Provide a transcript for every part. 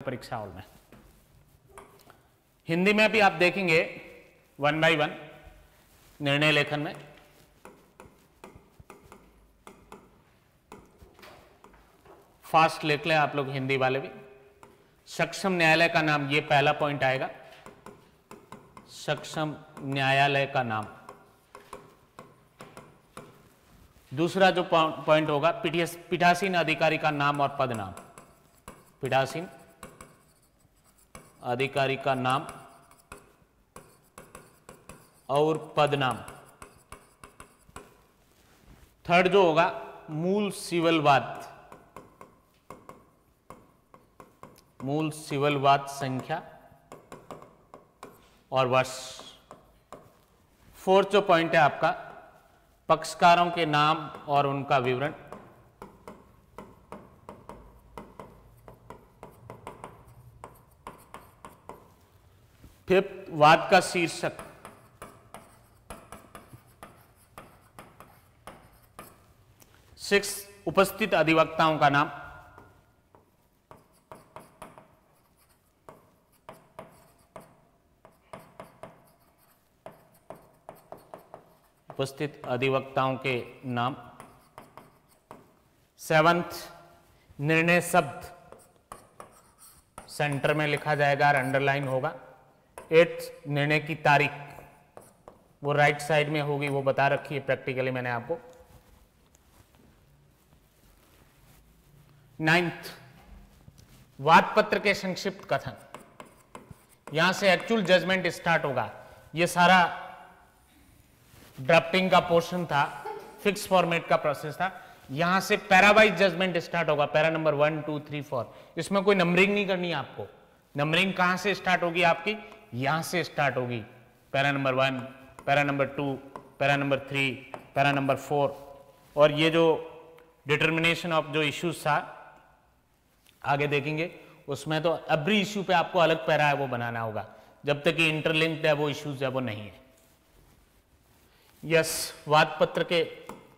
परीक्षा हॉल में। हिंदी में भी आप देखेंगे 1 बाय 1 निर्णय लेखन में। फास्ट लिख लें आप लोग हिंदी वाले भी। सक्षम न्यायालय का नाम, ये पहला पॉइंट आएगा, सक्षम न्यायालय का नाम। दूसरा जो पॉइंट होगा, पीठासीन अधिकारी का नाम और पद नाम। पीठासीन अधिकारी का नाम और पद नाम। थर्ड जो होगा, मूल सिविल वाद, मूल सिविल वाद संख्या और वर्ष। फोर्थ जो पॉइंट है आपका, पक्षकारों के नाम और उनका विवरण। फिफ्थ, वाद का शीर्षक। सिक्स, उपस्थित अधिवक्ताओं का नाम। उपस्थित अधिवक्ताओं के नाम। सेवंथ, निर्णय शब्द सेंटर में लिखा जाएगा और अंडरलाइन होगा। एट्थ, निर्णय की तारीख, वो राइट साइड में होगी, वो बता रखी है प्रैक्टिकली मैंने आपको। नाइन्थ, वाद पत्र के संक्षिप्त कथन। यहां से एक्चुअल जजमेंट स्टार्ट होगा। ये सारा ड्राफ्टिंग का पोर्शन था, फिक्स फॉर्मेट का प्रोसेस था। यहां से पैरावाइज जजमेंट स्टार्ट होगा, पैरा नंबर 1 2 3 4। इसमें कोई नंबरिंग नहीं करनी है आपको। नंबरिंग कहां से स्टार्ट होगी आपकी? यहां से स्टार्ट होगी। Para number 1, para number 2, para number 3, para number 4। और ये जो डिटर्मिनेशन ऑफ जो इश्यूज था आगे देखेंगे, उसमें तो एवरी इश्यू पे आपको अलग पैरा है वो बनाना होगा। जब तक कि इंटरलिंक्ड है वो इश्यूज है वो नहीं है। यस, वाद पत्र के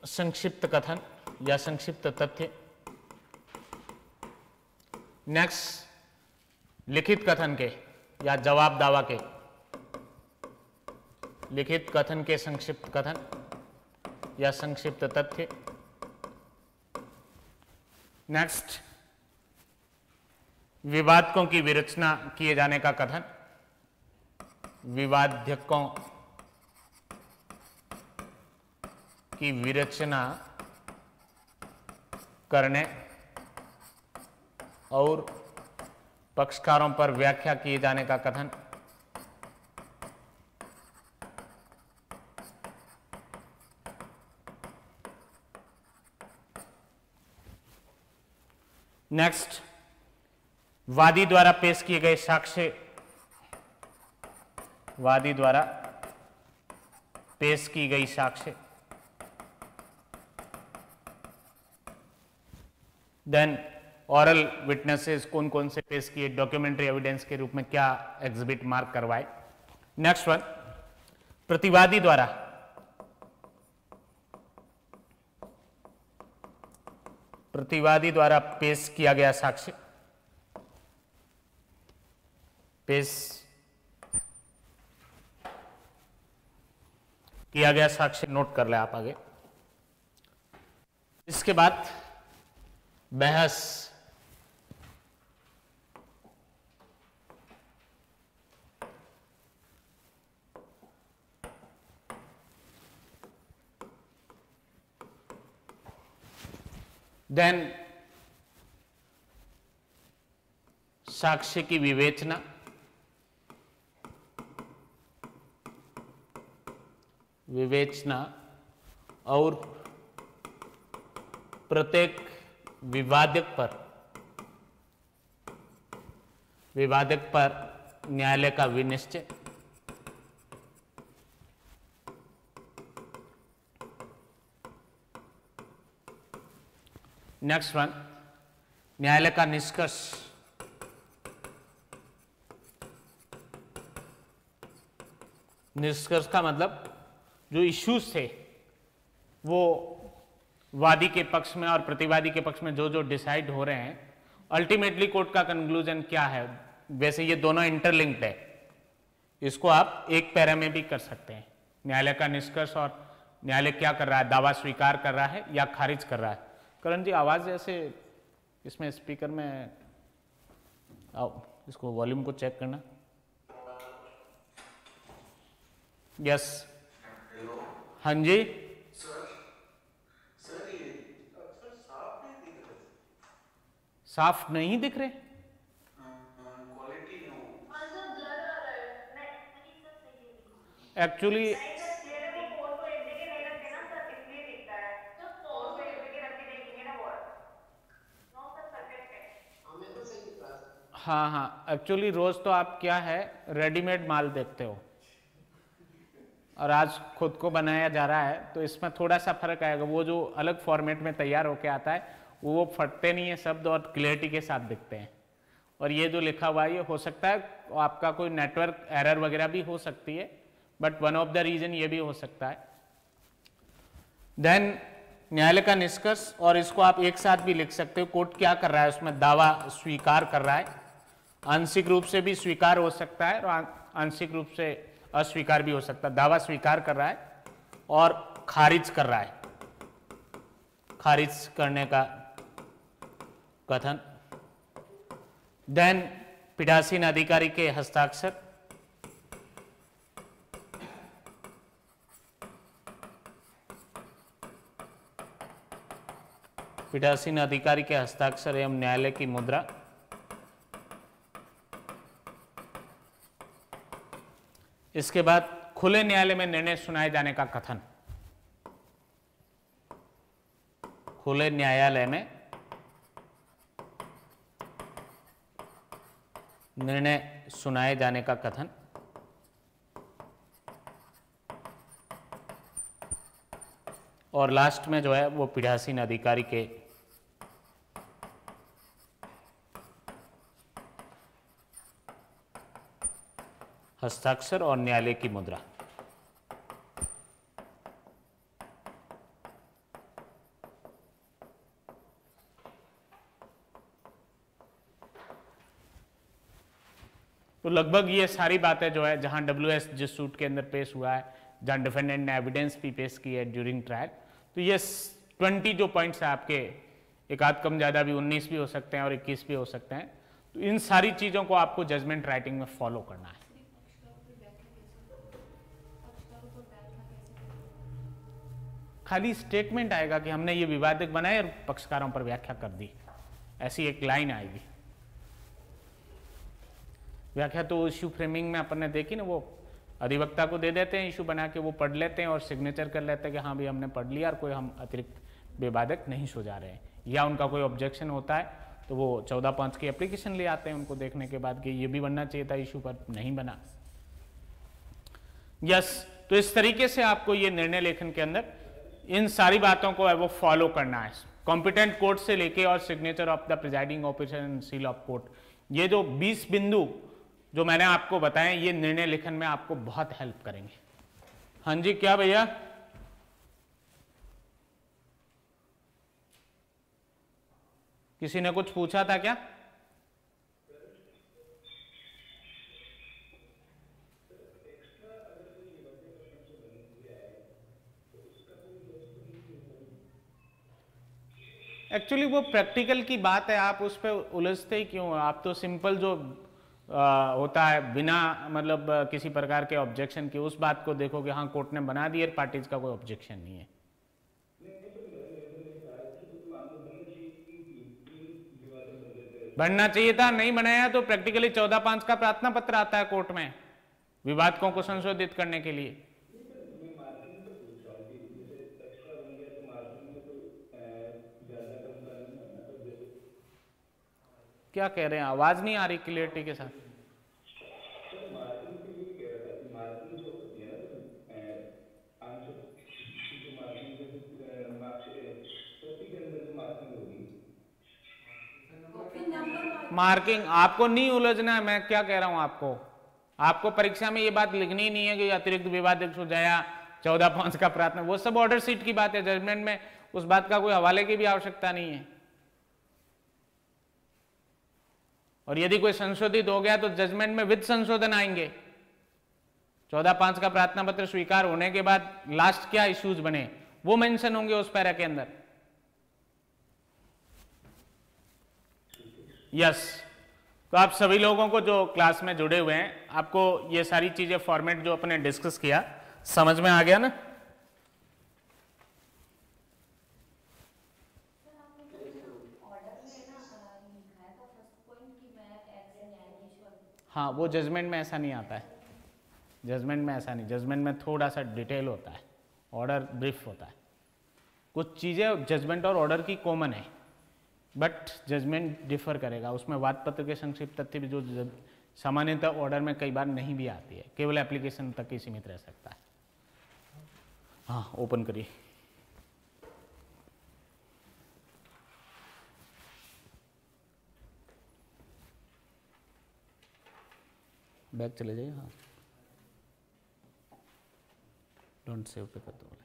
संक्षिप्त कथन या संक्षिप्त तथ्य। नेक्स्ट, लिखित कथन के या जवाब दावा के, लिखित कथन के संक्षिप्त कथन या संक्षिप्त तथ्य। नेक्स्ट, विवादकों की विरचना किए जाने का कथन, विवादकों की विरचना करने और पक्षकारों पर व्याख्या किए जाने का कथन। नेक्स्ट, वादी द्वारा पेश किए गए साक्ष्य, वादी द्वारा पेश की गई साक्ष्य। देन ऑरल विटनेसेस कौन कौन से पेश किए, डॉक्यूमेंट्री एविडेंस के रूप में क्या एग्जिबिट मार्क करवाए। नेक्स्ट वन, प्रतिवादी द्वारा पेश किया गया साक्ष्य, पेश किया गया साक्ष्य नोट कर ले आप आगे। इसके बाद बहस, देन साक्ष्य की विवेचना, और प्रत्येक विवादक पर न्यायालय का विनिश्चय। नेक्स्ट वन, न्यायालय का निष्कर्ष, निष्कर्ष का मतलब जो इश्यूज थे वो वादी के पक्ष में और प्रतिवादी के पक्ष में जो जो डिसाइड हो रहे हैं अल्टीमेटली कोर्ट का कंक्लूजन क्या है? वैसे ये दोनों इंटरलिंक्ड है, इसको आप एक पैरा में भी कर सकते हैं। न्यायालय का निष्कर्ष और न्यायालय क्या कर रहा है, दावा स्वीकार कर रहा है या खारिज कर रहा है। करण जी आवाज जैसे इसमें स्पीकर में आओ, इसको वॉल्यूम को चेक करना। यस हाँ जी साफ नहीं दिख रहे। एक्चुअली हाँ एक्चुअली रोज तो आप क्या है रेडीमेड माल देखते हो और आज खुद को बनाया जा रहा है, तो इसमें थोड़ा सा फर्क आएगा। वो जो अलग फॉर्मेट में तैयार होके आता है वो फटते नहीं है शब्द और क्लियरिटी के साथ दिखते हैं। और ये जो लिखा हुआ है ये हो सकता है आपका कोई नेटवर्क एरर वगैरह भी हो सकती है, but one of the reason ये भी हो सकता है। देन न्यायालय का निष्कर्ष, और इसको आप एक साथ भी लिख सकते हो। कोर्ट क्या कर रहा है, उसमें दावा स्वीकार कर रहा है, आंशिक रूप से भी स्वीकार हो सकता है और आंशिक रूप से अस्वीकार भी हो सकता है। दावा स्वीकार कर रहा है और खारिज कर रहा है, खारिज करने का कथन। देन पीठासीन अधिकारी के हस्ताक्षर, पीठासीन अधिकारी के हस्ताक्षर एवं न्यायालय की मुद्रा। इसके बाद खुले न्यायालय में निर्णय सुनाए जाने का कथन, खुले न्यायालय में निर्णय सुनाए जाने का कथन। और लास्ट में जो है वो पीठासीन अधिकारी के हस्ताक्षर और न्यायालय की मुद्रा। तो लगभग ये सारी बातें जो है, जहां WS जिस सूट के अंदर पेश हुआ है, जहां डिफेंडेंट ने एविडेंस भी पेश की है ड्यूरिंग ट्रायल, तो ये 20 जो पॉइंट्स है आपके, एक आध कम ज़्यादा भी 19 भी हो सकते हैं और 21 भी हो सकते हैं। तो इन सारी चीज़ों को आपको जजमेंट राइटिंग में फॉलो करना है। खाली स्टेटमेंट आएगा कि हमने ये विवादित बनाए और पक्षकारों पर व्याख्या कर दी, ऐसी एक लाइन आएगी। व्याख्या तो इश्यू फ्रेमिंग में अपन ने देखी ना, वो अधिवक्ता को दे देते हैं इशू बना के, वो पढ़ लेते हैं और सिग्नेचर कर लेते हैं कि हाँ भाई हमने पढ़ लिया और कोई हम अतिरिक्त विवादक नहीं सुझा रहे हैं। या उनका कोई ऑब्जेक्शन होता है तो वो 14(5) की एप्लीकेशन ले आते हैं उनको देखने के बाद कि ये भी बनना चाहिए था इशू पर, नहीं बना। यस, तो इस तरीके से आपको ये निर्णय लेखन के अंदर इन सारी बातों को है वो फॉलो करना है। कॉम्पिटेंट कोर्ट से लेके और signature of the presiding officer and seal of court, ये जो 20 बिंदु जो मैंने आपको बताए, ये निर्णय लेखन में आपको बहुत हेल्प करेंगे। हाँ जी, क्या भैया? किसी ने कुछ पूछा था क्या? एक्चुअली वो प्रैक्टिकल की बात है, आप उस पर उलझते ही क्यों? आप तो सिंपल जो होता है बिना मतलब किसी प्रकार के ऑब्जेक्शन के उस बात को देखो कि हाँ कोर्ट ने बना दी है, पार्टीज का कोई ऑब्जेक्शन नहीं है। बनना चाहिए था, नहीं बनाया तो प्रैक्टिकली 14(5) का प्रार्थना पत्र आता है कोर्ट में विवादकों को संशोधित करने के लिए। क्या कह रहे हैं? आवाज नहीं आ रही क्लियरिटी के साथ। मार्किंग आपको नहीं उलझना है, मैं क्या कह रहा हूं आपको परीक्षा में ये बात लिखनी ही नहीं है कि अतिरिक्त विवादित सुझाया 14(5) का प्रार्थना, वो सब ऑर्डर सीट की बात है। जजमेंट में उस बात का कोई हवाले की भी आवश्यकता नहीं है। और यदि कोई संशोधित हो गया तो जजमेंट में विद संशोधन आएंगे। 14(5) का प्रार्थना पत्र स्वीकार होने के बाद लास्ट क्या इश्यूज बने वो मेंशन होंगे उस पैरा के अंदर। यस, तो आप सभी लोगों को जो क्लास में जुड़े हुए हैं, आपको ये सारी चीजें फॉर्मेट जो अपने डिस्कस किया समझ में आ गया ना? हाँ, वो जजमेंट में ऐसा नहीं आता है, जजमेंट में ऐसा नहीं, जजमेंट में थोड़ा सा डिटेल होता है, ऑर्डर ब्रीफ होता है। कुछ चीज़ें जजमेंट और ऑर्डर की कॉमन है, बट जजमेंट डिफर करेगा, उसमें वाद पत्र के संक्षिप्त तथ्य भी जो सामान्यतः ऑर्डर में कई बार नहीं भी आती है, केवल एप्लीकेशन तक ही सीमित रह सकता है। हाँ, ओपन करिए। बैक चले जाइए। हाँ, डोंट सेव पे कर दो वाले।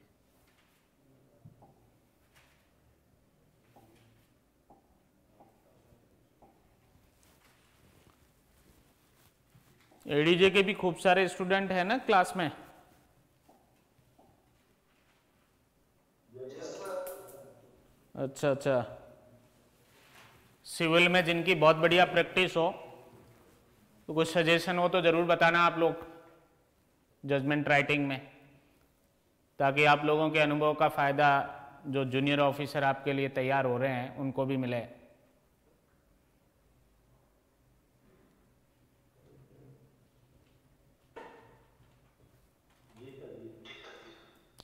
एडीजे के भी खूब सारे स्टूडेंट हैं ना क्लास में? अच्छा अच्छा, सिविल में जिनकी बहुत बढ़िया प्रैक्टिस हो तो कुछ सजेशन हो तो जरूर बताना आप लोग जजमेंट राइटिंग में, ताकि आप लोगों के अनुभव का फायदा जो जूनियर ऑफिसर आपके लिए तैयार हो रहे हैं उनको भी मिले।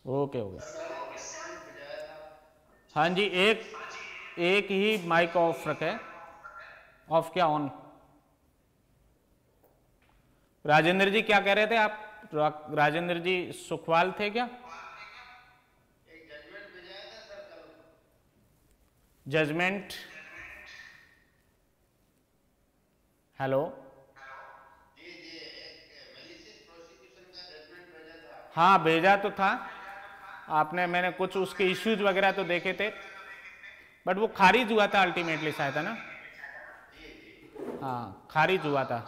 ओके, हो गया। हाँ जी, एक ही माइक ऑफ रखे। ऑफ क्या ऑन? राजेंद्र जी क्या कह रहे थे आप? राजेंद्र जी सुखवाल थे क्या? एक जजमेंट भेजा था सर कल। जजमेंट? हेलो जी एक मैलिशियस प्रोसिक्यूशन का जजमेंट भेजा था। हाँ, भेजा तो था आपने, मैंने कुछ उसके इश्यूज वगैरह तो देखे थे, बट वो खारिज हुआ था अल्टीमेटली शायद, है ना? हाँ, खारिज हुआ था।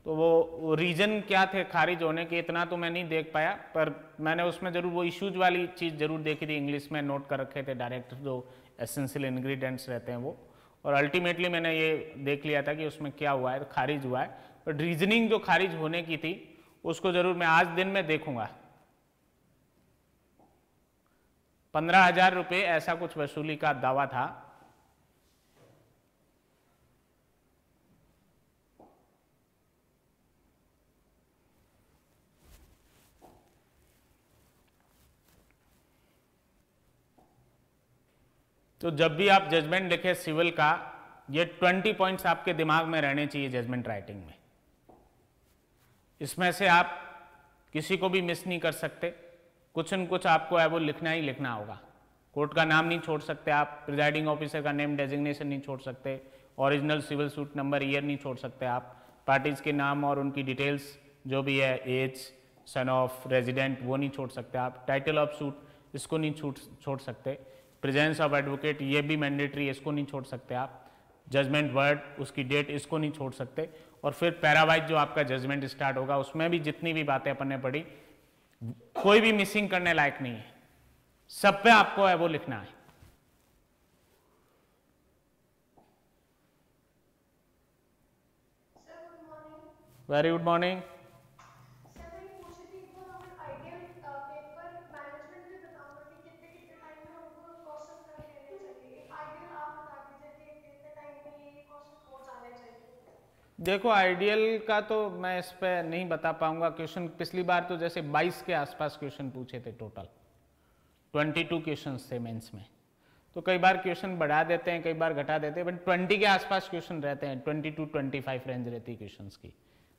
तो वो रीजन क्या थे खारिज होने के इतना तो मैं नहीं देख पाया, पर मैंने उसमें जरूर वो इश्यूज वाली चीज़ जरूर देखी थी, इंग्लिश में नोट कर रखे थे डायरेक्ट जो एसेंशियल इंग्रेडिएंट्स रहते हैं वो, और अल्टीमेटली मैंने ये देख लिया था कि उसमें क्या हुआ है, खारिज हुआ है। बट रीजनिंग जो खारिज होने की थी उसको जरूर मैं आज दिन में देखूंगा। 15,000 रुपये ऐसा कुछ वसूली का दावा था। तो जब भी आप जजमेंट लिखे सिविल का, ये 20 पॉइंट्स आपके दिमाग में रहने चाहिए जजमेंट राइटिंग में। इसमें से आप किसी को भी मिस नहीं कर सकते, कुछ न कुछ आपको है वो लिखना ही लिखना होगा। कोर्ट का नाम नहीं छोड़ सकते आप, प्रिजाइडिंग ऑफिसर का नेम डेजिग्नेशन नहीं छोड़ सकते, original civil suit number year नहीं छोड़ सकते आप, पार्टीज के नाम और उनकी डिटेल्स जो भी है, एज, सन ऑफ, रेजिडेंट, वो नहीं छोड़ सकते आप, टाइटल ऑफ सूट इसको नहीं छोड़ सकते, प्रेजेंस ऑफ एडवोकेट ये भी मैंडेटरी, इसको नहीं छोड़ सकते आप, जजमेंट वर्ड उसकी डेट इसको नहीं छोड़ सकते, और फिर पैरावाइज जो आपका जजमेंट स्टार्ट होगा उसमें भी जितनी भी बातें अपन ने पढ़ी कोई भी मिसिंग करने लायक नहीं है, सब पे आपको है वो लिखना है। Very good morning. देखो, आइडियल का तो मैं इस पे नहीं बता पाऊंगा। क्वेश्चन पिछली बार तो जैसे 22 के आसपास क्वेश्चन पूछे थे, टोटल 22 क्वेश्चंस थे मेंस में, तो कई बार क्वेश्चन बढ़ा देते हैं, कई बार घटा देते हैं, बट 20 के आसपास क्वेश्चन रहते हैं, 20 to 25 रेंज रहती है क्वेश्चंस की।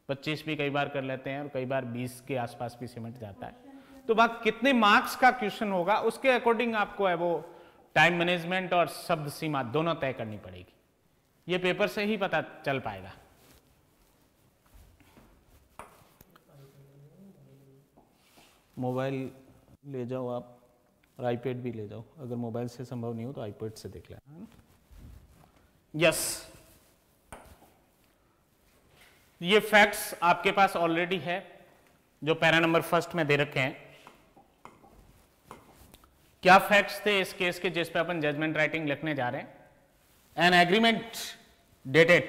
25 भी कई बार कर लेते हैं और कई बार 20 के आसपास भी सिमट जाता है। तो बात कितने मार्क्स का क्वेश्चन होगा उसके अकॉर्डिंग आपको है वो टाइम मैनेजमेंट और शब्द सीमा दोनों तय करनी पड़ेगी, ये पेपर से ही पता चल पाएगा। मोबाइल ले जाओ आप और आईपैड भी ले जाओ, अगर मोबाइल से संभव नहीं हो तो आईपैड से देख लेना। यस, ये फैक्ट्स आपके पास ऑलरेडी है जो पैरा नंबर फर्स्ट में दे रखे हैं। क्या फैक्ट्स थे इस केस के जिस पे अपन जजमेंट राइटिंग लिखने जा रहे हैं? An agreement dated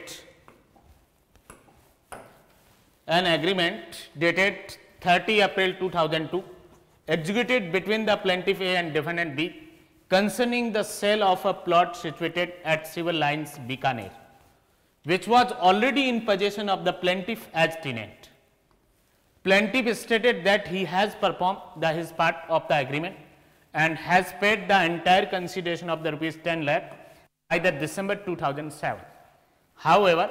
30 April 2002 executed between the plaintiff A and defendant B concerning the sale of a plot situated at Civil Lines, Bikaner, which was already in possession of the plaintiff as tenant. Plaintiff stated that he has performed his part of the agreement and has paid the entire consideration of the rupees 10 lakh by the December 2007. However,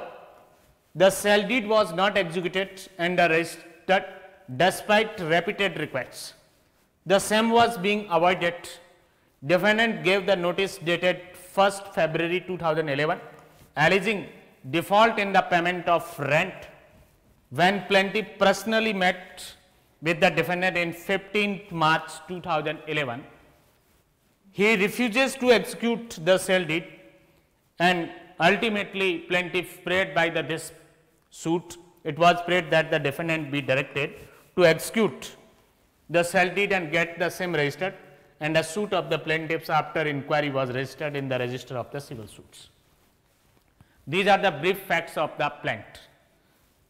the sale deed was not executed and registered despite repeated requests. The same was being avoided. Defendant gave the notice dated 1st February 2011 alleging default in the payment of rent. When plaintiff personally met with the defendant in 15th March 2011, he refuses to execute the sale deed and ultimately plaintiff prayed by this suit. It was prayed that the defendant be directed to execute the sale deed and get the same registered, and a suit of the plaintiffs after inquiry was registered in the register of the civil suits. These are the brief facts of the plaint.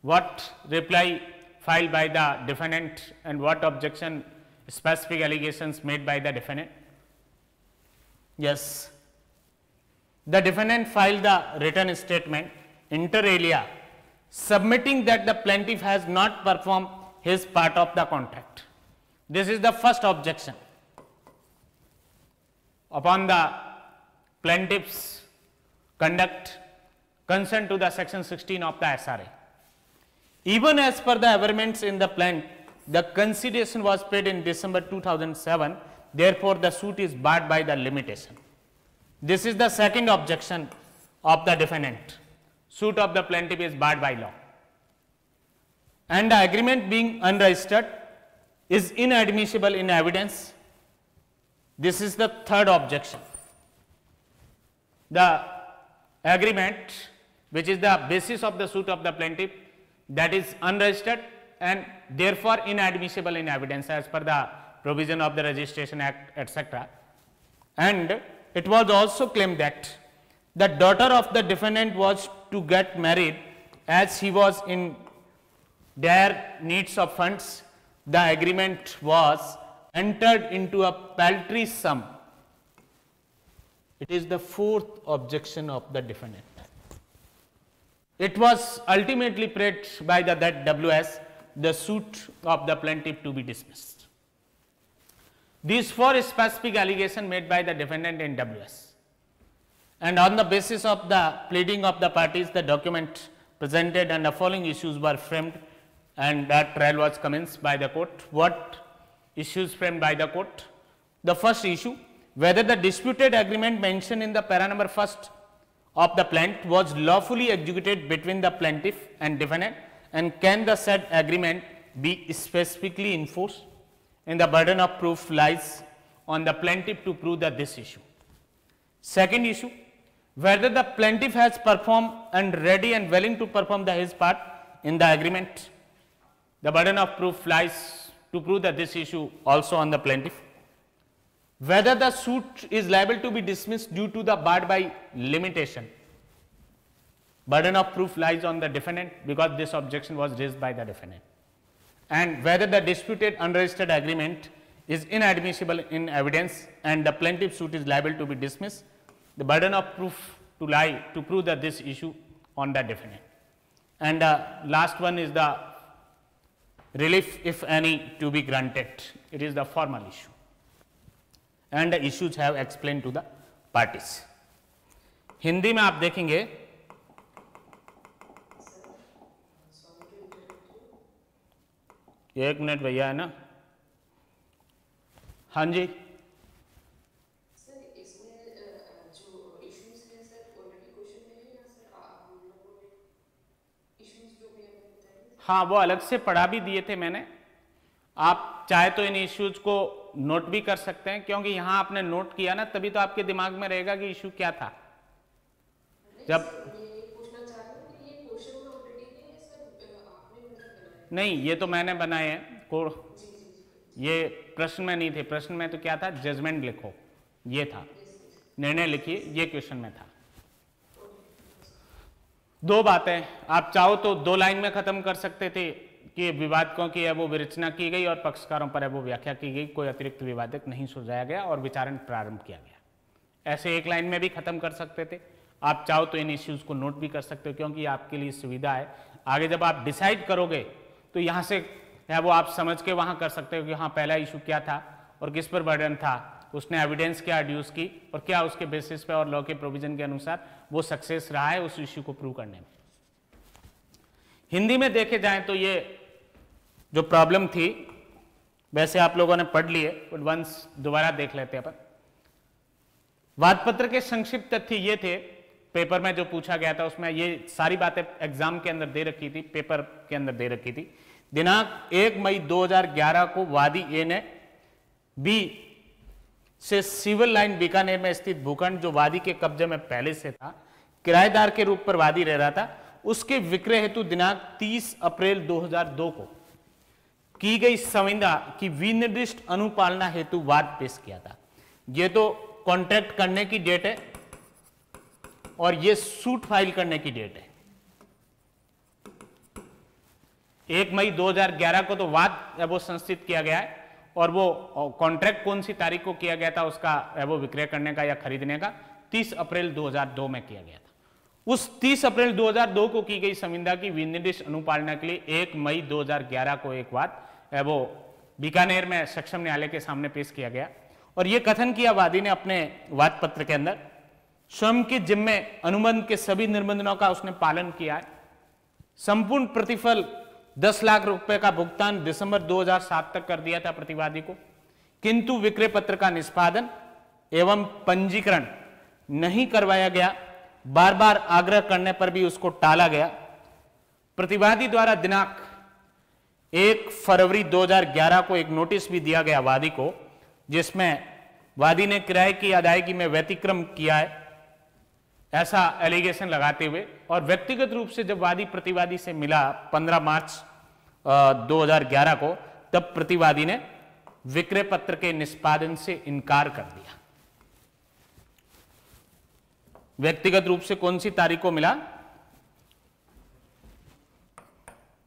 What reply filed by the defendant and what objection specific allegations made by the defendant? Yes, the defendant filed the written statement inter alia submitting that the plaintiff has not performed his part of the contract. This is the first objection upon the plaintiff's conduct concerned to the section 16 of the SRA. Even as per the averments in the plaint, the consideration was paid in December 2007, therefore the suit is barred by the limitation. This is the second objection of the defendant. Suit of the plaintiff is barred by law. And the agreement being unregistered is inadmissible in evidence. This is the third objection. The agreement, which is the basis of the suit of the plaintiff, that is unregistered and therefore inadmissible in evidence as per the provision of the Registration Act, etc. And it was also claimed that the daughter of the defendant was to get married as he was in dire needs of funds. The agreement was entered into a paltry sum. It is the fourth objection of the defendant. It was ultimately prayed by the ZWS the suit of the plaintiff to be dismissed. These four specific allegations made by the defendant in WS, and on the basis of the pleading of the parties, the document presented and the following issues were framed and that trial was commenced by the court. What issues framed by the court? The first issue, whether the disputed agreement mentioned in the para number first of the plaint was lawfully executed between the plaintiff and defendant, and can the said agreement be specifically enforced? And the burden of proof lies on the plaintiff to prove that this issue. Second issue, whether the plaintiff has performed and ready and willing to perform his part in the agreement. The burden of proof lies to prove that this issue also on the plaintiff. Whether the suit is liable to be dismissed due to the barred by limitation. Burden of proof lies on the defendant because this objection was raised by the defendant. And whether the disputed unregistered agreement is inadmissible in evidence and the plaintiff suit is liable to be dismissed. The burden of proof to lie to prove that this issue on the defendant. And last one is the relief, if any, to be granted. It is the formal issue. And the issues have explained to the parties. Hindi में आप देखेंगे एक minute भैया है ना, हाँ जी sir इसमें जो इश्यूज हैं सर ऑलरेडी क्वेश्चन में है या सर आप लोगों ने इश्यूज जो भी हमें बताए? हाँ, वो अलग से पढ़ा भी दिए थे मैंने। आप चाहे तो इन इश्यूज को नोट भी कर सकते हैं, क्योंकि यहाँ आपने नोट किया ना तभी तो आपके दिमाग में रहेगा कि इश्यू क्या था। जब ये पूछना चाह रहे हैं कि ये क्वेश्चन में ऑलरेडी है सर नहीं, ये तो मैंने बनाए हैं, ये प्रश्न में नहीं थे। प्रश्न में तो क्या था, जजमेंट लिखो, ये था, निर्णय लिखिए, ये क्वेश्चन में था। दो बातें, आप चाहो तो 2 लाइन में खत्म कर सकते थे कि विवादकों की है वो विरचना की गई और पक्षकारों पर है वो व्याख्या की गई, कोई अतिरिक्त विवादक नहीं सुलझाया गया और विचारण प्रारंभ किया गया। ऐसे 1 लाइन में भी खत्म कर सकते थे। आप चाहो तो इन इश्यूज को नोट भी कर सकते हो, क्योंकि आपके लिए सुविधा है। आगे जब आप डिसाइड करोगे तो यहाँ से है वो आप समझ के वहाँ कर सकते हो कि हाँ पहला इशू क्या था और किस पर बर्डन था, उसने एविडेंस क्या एड्यूस की और क्या उसके बेसिस पे और लॉ के प्रोविजन के अनुसार वो सक्सेस रहा है उस इश्यू को प्रूव करने में। हिंदी में देखे जाएं तो ये जो प्रॉब्लम थी, वैसे आप लोगों ने पढ़ लिए, बट वंस दोबारा देख लेते हैं अपन। वादपत्र के संक्षिप्त तथ्य ये थे, पेपर में जो पूछा गया था उसमें ये सारी बातें एग्जाम के अंदर दे रखी थी, पेपर के अंदर दे रखी थी। दिनांक 1 मई 2011 को वादी ए ने बी से सिविल लाइन बीकानेर में स्थित भूखंड जो वादी के कब्जे में पहले से था, किराएदार के रूप पर वादी रह रहा था, उसके विक्रय हेतु दिनांक 30 अप्रैल 2002 को की गई संविदा की विनिर्दिष्ट अनुपालना हेतु वाद पेश किया था। ये तो कॉन्ट्रैक्ट करने की डेट है और ये सूट फाइल करने की डेट है। 1 मई 2011 को तो वाद वो संस्थित किया गया है और वो कॉन्ट्रैक्ट कौन सी तारीख को किया गया था उसका वो विक्रय करने का या खरीदने का, 30 अप्रैल 2002 में किया गया था। उस 30 अप्रैल 2002 को की गई संविदा की विनिर्दिष्ट अनुपालना के लिए 1 मई 2011 को एक वाद वो बीकानेर में सक्षम न्यायालय के सामने पेश किया गया और यह कथन किया वादी ने अपने वाद पत्र के अंदर, स्वयं के जिम्मे अनुबंध के सभी निबंधनों का उसने पालन किया है। संपूर्ण प्रतिफल 10 लाख रुपए का भुगतान दिसंबर 2007 तक कर दिया था प्रतिवादी को, किंतु विक्रय पत्र का निष्पादन एवं पंजीकरण नहीं करवाया गया। बार बार आग्रह करने पर भी उसको टाला गया। प्रतिवादी द्वारा दिनांक 1 फरवरी 2011 को एक नोटिस भी दिया गया वादी को, जिसमें वादी ने किराए की अदायगी में व्यतिक्रम किया है ऐसा एलिगेशन लगाते हुए, और व्यक्तिगत रूप से जब वादी प्रतिवादी से मिला 15 मार्च 2011 को, तब प्रतिवादी ने विक्रय पत्र के निष्पादन से इनकार कर दिया। व्यक्तिगत रूप से कौन सी तारीख को मिला?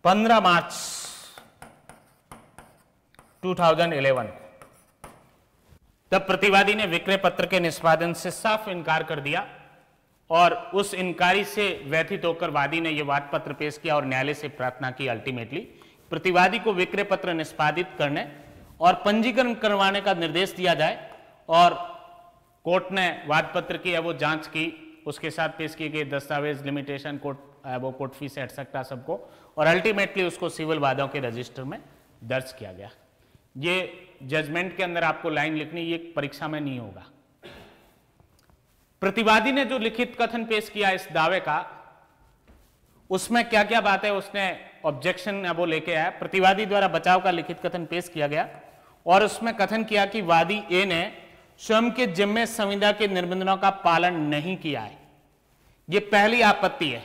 15 मार्च 2011। तब प्रतिवादी ने विक्रय पत्र के निष्पादन से साफ इनकार कर दिया और उस इनकारी से व्यथित होकर वादी ने यह वाद पत्र पेश किया और न्यायालय से प्रार्थना की अल्टीमेटली प्रतिवादी को विक्रय पत्र निष्पादित करने और पंजीकरण करवाने का निर्देश दिया जाए। और कोर्ट ने वाद पत्र की है वो जांच की, उसके साथ पेश किए गए दस्तावेज, लिमिटेशन, कोर्ट फीस एटसेट्रा सबको, और अल्टीमेटली उसको सिविल वादों के रजिस्टर में दर्ज किया गया। ये जजमेंट के अंदर आपको लाइन लिखनी, ये परीक्षा में नहीं होगा। प्रतिवादी ने जो लिखित कथन पेश किया इस दावे का, उसमें क्या क्या बात है उसने ऑब्जेक्शन वो लेके आया। प्रतिवादी द्वारा बचाव का लिखित कथन पेश किया गया और उसमें कथन किया कि वादी ए ने स्वयं के जिम्मे संविदा के निबंधनों का पालन नहीं किया है। यह पहली आपत्ति है,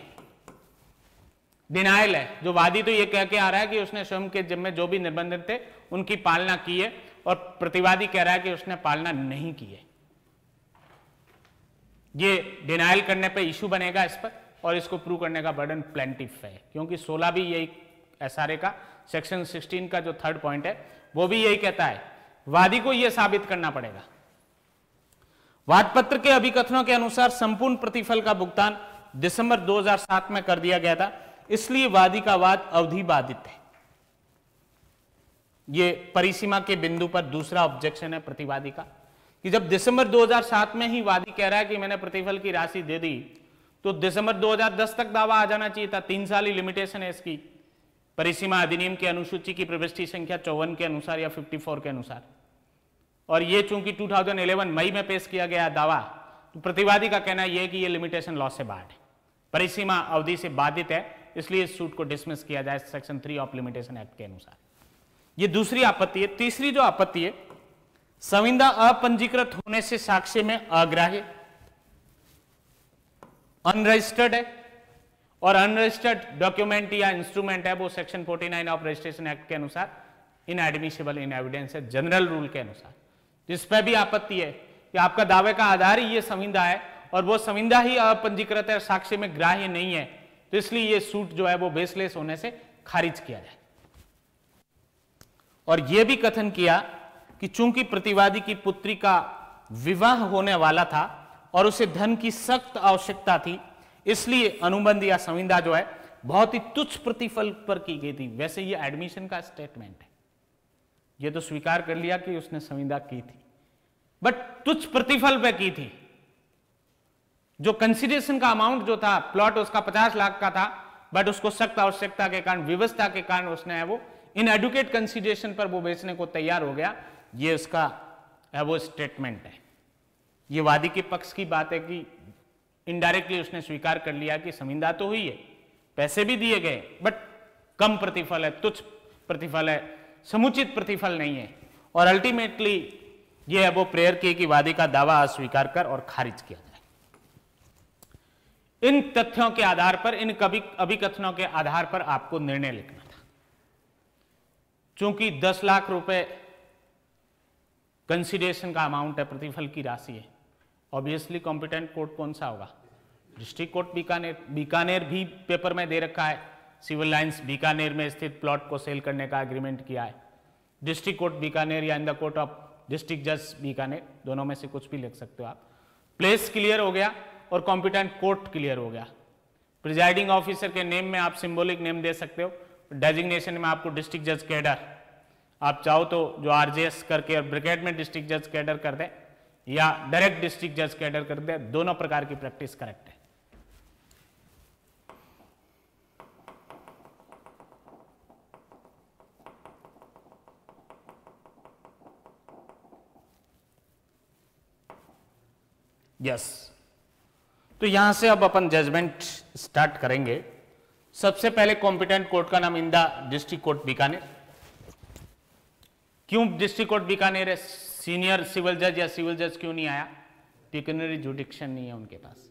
डिनायल है। जो वादी तो यह कह के आ रहा है कि उसने स्वयं के जिम्मे जो भी निबंधन थे उनकी पालना की है, और प्रतिवादी कह रहा है कि उसने पालना नहीं की है। ये डिनायल करने पे इशू बनेगा इस पर, और इसको प्रूव करने का बर्डन प्लेंटिफ है, क्योंकि 16 भी यही एसआरए का सेक्शन 16 का जो 3rd पॉइंट है वो भी यही कहता है, वादी को यह साबित करना पड़ेगा। वादपत्र के अभिकथनों के अनुसार संपूर्ण प्रतिफल का भुगतान दिसंबर 2007 में कर दिया गया था, इसलिए वादी का वाद अवधि बाधित है। यह परिसीमा के बिंदु पर दूसरा ऑब्जेक्शन है प्रतिवादी का, कि जब दिसंबर 2007 में ही वादी कह रहा है कि मैंने प्रतिफल की राशि दे दी, तो दिसंबर 2010 तक दावा आ जाना चाहिए था। 3 साल ही लिमिटेशन है इसकी, परिसीमा अधिनियम की अनुसूची की प्रविष्टि संख्या 54 के अनुसार या 54 के अनुसार। और ये चूंकि 2011 मई में पेश किया गया दावा, तो प्रतिवादी का कहना यह है कि यह लिमिटेशन लॉ से बाहर है, परिसीमा अवधि से बाधित है, इसलिए इस सूट को डिसमिस किया जाए सेक्शन 3 ऑफ लिमिटेशन एक्ट के अनुसार। यह दूसरी आपत्ति है। तीसरी जो आपत्ति है, संविदा अपंजीकृत होने से साक्ष्य में अग्राह्य, अनरजिस्टर्ड है और अनरजिस्टर्ड डॉक्यूमेंट या इंस्ट्रूमेंट है वो सेक्शन 49 ऑफ रजिस्ट्रेशन एक्ट के अनुसार इनएडमिसिबल इन एविडेंस है, जनरल रूल के अनुसार। जिस पर भी आपत्ति है कि आपका दावे का आधार ही ये संविदा है और वो संविदा ही अपंजीकृत है, साक्ष्य में ग्राह्य नहीं है, तो इसलिए ये सूट जो है वो बेसलेस होने से खारिज किया जाए। और यह भी कथन किया कि चूंकि प्रतिवादी की पुत्री का विवाह होने वाला था और उसे धन की सख्त आवश्यकता थी, इसलिए अनुबंध या संविदा जो है बहुत ही तुच्छ प्रतिफल पर की गई थी। वैसे ये एडमिशन का स्टेटमेंट है, ये तो स्वीकार कर लिया कि उसने संविदा की थी, बट तुच्छ प्रतिफल पे की थी। जो कंसिडरेशन का अमाउंट जो था, प्लॉट उसका 50 लाख का था, बट उसको सख्त आवश्यकता के कारण, व्यवस्था के कारण उसने है वो इन एडुकेट कंसिडरेशन पर वो बेचने को तैयार हो गया। ये उसका है वो स्टेटमेंट है। ये वादी के पक्ष की बात है कि इनडायरेक्टली उसने स्वीकार कर लिया कि संविदा तो हुई है, पैसे भी दिए गए, बट कम प्रतिफल है, तुच्छ प्रतिफल है, समुचित प्रतिफल नहीं है। और अल्टीमेटली ये है वो प्रेयर की कि वादी का दावा अस्वीकार कर और खारिज किया जाए। इन तथ्यों के आधार पर, इन अभिकथनों के आधार पर आपको निर्णय लिखना था। चूंकि 10 लाख रुपए कंसिडरेशन का अमाउंट है, प्रतिफल की राशि है, ऑब्वियसली कॉम्पिटेंट कोर्ट कौन सा होगा? District court Bikaner. बीकानेर भी पेपर में दे रखा है, सिविल लाइंस बीकानेर में स्थित प्लॉट को सेल करने का एग्रीमेंट किया है। डिस्ट्रिक्ट कोर्ट बीकानेर या इन द कोर्ट ऑफ डिस्ट्रिक्ट जज बीकानेर, दोनों में से कुछ भी लिख सकते हो आप। प्लेस क्लियर हो गया और कॉम्पिटेंट कोर्ट क्लियर हो गया। प्रिजाइडिंग ऑफिसर के नेम में आप सिंबॉलिक नेम दे सकते हो, डेजिग्नेशन में आपको डिस्ट्रिक्ट जज कैडर, आप चाहो तो जो आरजेएस करके और ब्रिगेड में डिस्ट्रिक्ट जज कैडर कर दे या डायरेक्ट डिस्ट्रिक्ट जज कैडर कर दे, दोनों प्रकार की प्रैक्टिस करेक्ट है। यस, तो यहां से अब अपन जजमेंट स्टार्ट करेंगे। सबसे पहले कॉम्पिटेंट कोर्ट का नाम in the district court Bikaner. क्यों डिस्ट्रिक्ट कोर्ट बीकानेर है? सीनियर सिविल जज या सिविल जज क्यों नहीं आया? पिक्यूनरी जुडिक्शन नहीं है उनके पास।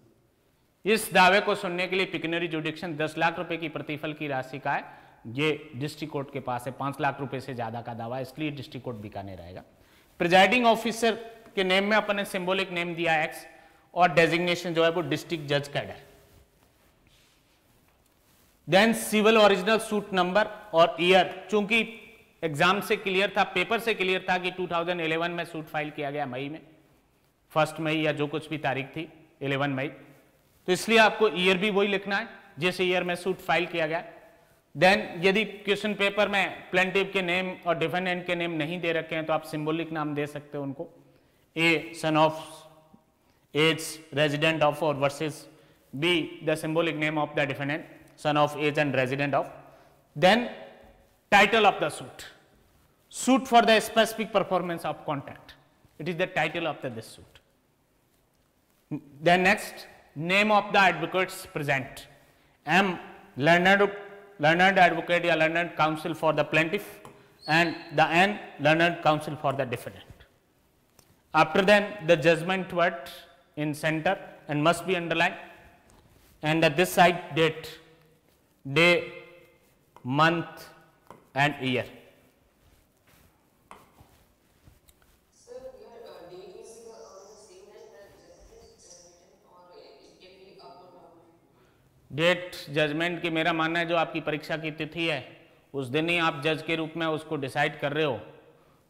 इस दावे को सुनने के लिए पिक्यूनरी जुडिक्शन 10 लाख रुपए की प्रतिफल की राशि का है, ये डिस्ट्रिक्ट कोर्ट के पास है। 5 लाख रुपए से ज्यादा का दावा, इसलिए डिस्ट्रिक्ट कोर्ट बीकानेर आएगा। प्रिजाइडिंग ऑफिसर के नेम में अपन ने सिंबॉलिक नेम दिया एक्स और डेजिग्नेशन जो है वो डिस्ट्रिक्ट जज cadre. Then civil original suit number और ईयर, चूंकि एग्जाम से क्लियर था, पेपर से क्लियर था कि 2011 में सूट फाइल किया गया, मई में, 1 मई या जो कुछ भी तारीख थी 11 मई, तो इसलिए आपको ईयर भी वही लिखना है जिस ईयर में सूट फाइल किया गया। देन यदि क्वेश्चन पेपर में प्लेंटिव के नेम और डिफेंडेंट के नेम नहीं दे रखे हैं तो आप सिंबॉलिक नाम दे सकते हो उनको, A son of age resident of और versus B the symbolic name of the defendant son of age and resident of. Then title of the suit, suit for the specific performance of contract, it is the title of this suit. Then next, name of the advocates present, M learned advocate या learned counsel for the plaintiff and the N learned counsel for the defendant. After then the judgment word in center and must be underlined, and at this side date, day, month and year. Sir, your date is on the same line that judgment is written, or it can be up or down? Date judgment की मेरा मानना है जो आपकी परीक्षा की तिथि है उस दिन ही आप जज के रूप में उसको डिसाइड कर रहे हो,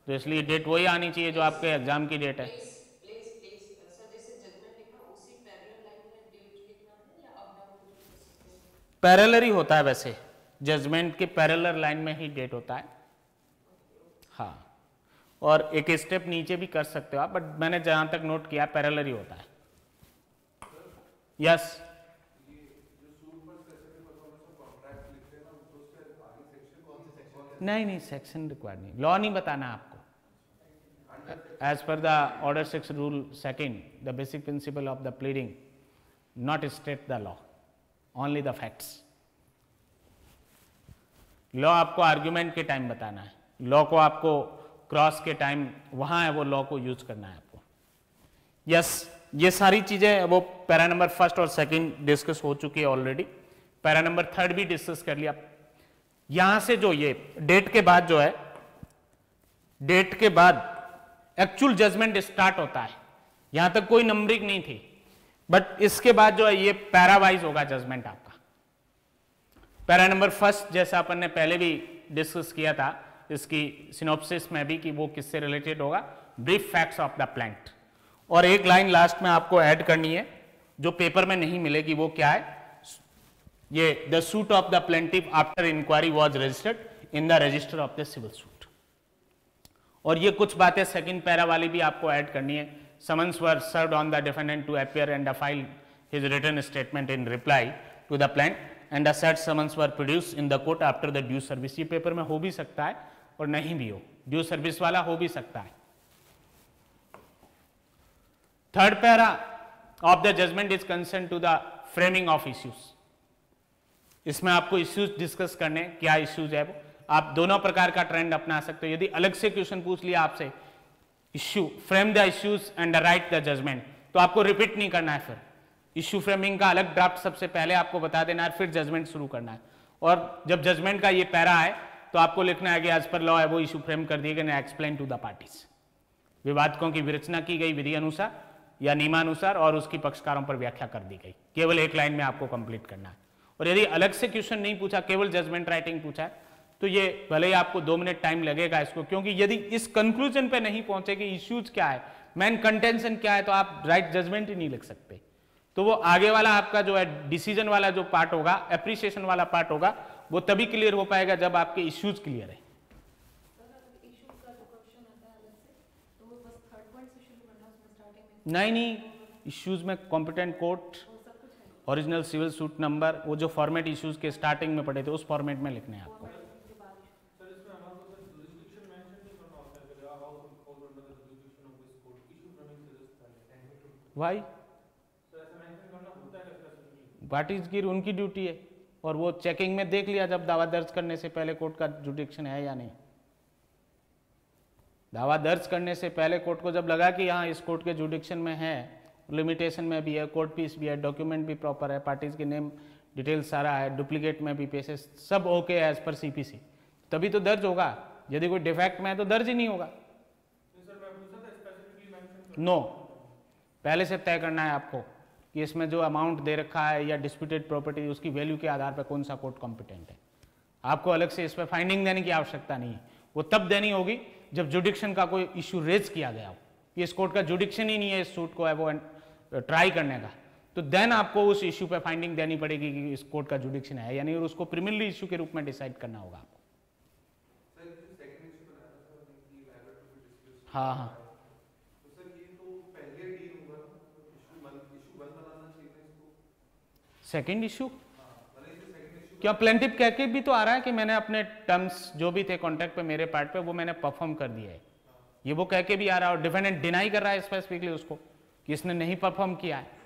तो इसलिए डेट वही आनी चाहिए जो आपके एग्जाम की डेट है। प्लीज सर, जैसे जजमेंट लिखा उसी पैरेलल लाइन में डेट लिखना है या अप डाउन कुछ कर सकते हैं? पैरेलल ही होता है, वैसे जजमेंट के पैरेलल लाइन में ही डेट होता है। हाँ, और एक स्टेप नीचे भी कर सकते हो आप, बट मैंने जहां तक नोट किया पैरेलल ही होता है। यस, नहीं सेक्शन रिक्वायर्ड नहीं, लॉ नहीं बताना आपको। As per the order 6 rule 2 the basic principle of the pleading not state the law, only the facts. Law आपको आर्ग्यूमेंट के टाइम बताना है, लॉ को आपको क्रॉस के टाइम वहां है वो लॉ को यूज करना है आपको। यस, ये सारी चीजें वो पैरा नंबर 1 और 2 डिस्कस हो चुकी है ऑलरेडी। पैरा नंबर 3 भी डिस्कस कर लिया। यहां से जो ये डेट के बाद जो है, डेट के बाद एक्चुअल जजमेंट स्टार्ट होता है। यहां तक कोई नंबरिंग नहीं थी, बट इसके बाद जो है ये पैरावाइज होगा जजमेंट आपका। पैरा नंबर 1 जैसा अपन ने पहले भी डिस्कस किया था इसकी सिनॉप्सिस में भी कि वो किससे रिलेटेड होगा, brief facts of the plant. और एक लाइन लास्ट में आपको ऐड करनी है जो पेपर में नहीं मिलेगी, वो क्या है, ये the suit of the plaintiff after inquiry was registered in the register of the civil suit. और ये कुछ बातें सेकंड पैरा वाली भी आपको ऐड करनी है। Summons were served on the defendant to appear and file his written statement in reply to the plaint and the said summons were produced in the court after the due service. ये paper में हो भी सकता है और नहीं भी हो, ड्यू सर्विस वाला हो भी सकता है। Third para of the judgment is concern to the framing of issues. इसमें आपको इश्यूज डिस्कस करने, क्या इश्यूज है वो आप दोनों प्रकार का ट्रेंड अपना सकते हो। यदि अलग से क्वेश्चन पूछ लिया आपसे, issue frame the issues and write the judgment, तो आपको रिपीट नहीं करना है। फिर इश्यू फ्रेमिंग का अलग ड्राफ्ट सबसे पहले आपको बता देना है, फिर जजमेंट शुरू करना है। और जब जजमेंट का ये पैरा है तो आपको लिखना है कि एज पर लॉ है वो इशू फ्रेम कर दिए गए, एक्सप्लेन टू द पार्टीज। विवादकों की विरचना की गई विधि अनुसार या नियमानुसार और उसकी पक्षकारों पर व्याख्या कर दी गई। केवल एक लाइन में आपको कंप्लीट करना है। और यदि अलग से क्वेश्चन नहीं पूछा, केवल जजमेंट राइटिंग पूछा है, तो ये भले ही आपको 2 मिनट टाइम लगेगा इसको, क्योंकि यदि इस कंक्लूजन पे नहीं पहुंचे कि इश्यूज क्या है, मेन कंटेंशन क्या है, तो आप राइट जजमेंट ही नहीं लिख सकते। तो वो आगे वाला आपका जो है डिसीजन वाला जो पार्ट होगा, एप्रिसिएशन वाला पार्ट होगा, वो तभी क्लियर हो पाएगा जब आपके इश्यूज क्लियर है। नहीं, इश्यूज में competent court, original civil suit number, वो जो फॉर्मेट इश्यूज के स्टार्टिंग में पढ़े थे उस फॉर्मेट में लिखने हैं आपको। वाई व्हाट इज गिर, उनकी ड्यूटी है। और वो चेकिंग में देख लिया जब दावा दर्ज करने से पहले कोर्ट का जुडिक्शन है या नहीं। दावा दर्ज करने से पहले कोर्ट को जब लगा कि हाँ इस कोर्ट के जुडिक्शन में है, लिमिटेशन में भी है, कोर्ट पीस भी है, डॉक्यूमेंट भी प्रॉपर है, पार्टीज के नेम डिटेल सारा है, डुप्लीकेट में भी पेसेस सब ओके है एज पर सीपीसी, तभी तो दर्ज होगा। यदि कोई डिफेक्ट में है तो दर्ज ही नहीं होगा। नो, पहले से तय करना है आपको कि इसमें जो अमाउंट दे रखा है या डिस्प्यूटेड प्रॉपर्टी, उसकी वैल्यू के आधार पर कौन सा कोर्ट कॉम्पिटेंट है। आपको अलग से इस पर फाइंडिंग देने की आवश्यकता नहीं है, वो तब देनी होगी जब जुडिक्शन का कोई इशू रेज किया गया हो कि इस कोर्ट का जुडिक्शन ही नहीं है इस सूट को है वो ट्राई करने का, तो देन आपको उस इशू पे फाइंडिंग देनी पड़ेगी कि इस कोर्ट का जुडिक्शन है या नहीं, और उसको प्रीलिमिनरी इशू के रूप में डिसाइड करना होगा आपको। हाँ हाँ, सेकंड इशू क्या प्लेंटिफ कह के भी तो आ रहा है कि मैंने अपने टर्म्स जो भी थे कॉन्ट्रैक्ट पे मेरे पार्ट पे वो मैंने परफॉर्म कर दिया है, ये वो कह के भी आ रहा है। और डिफेंडेंट डिनाई कर रहा है स्पेसिफिकली उसको कि इसने नहीं परफॉर्म किया है।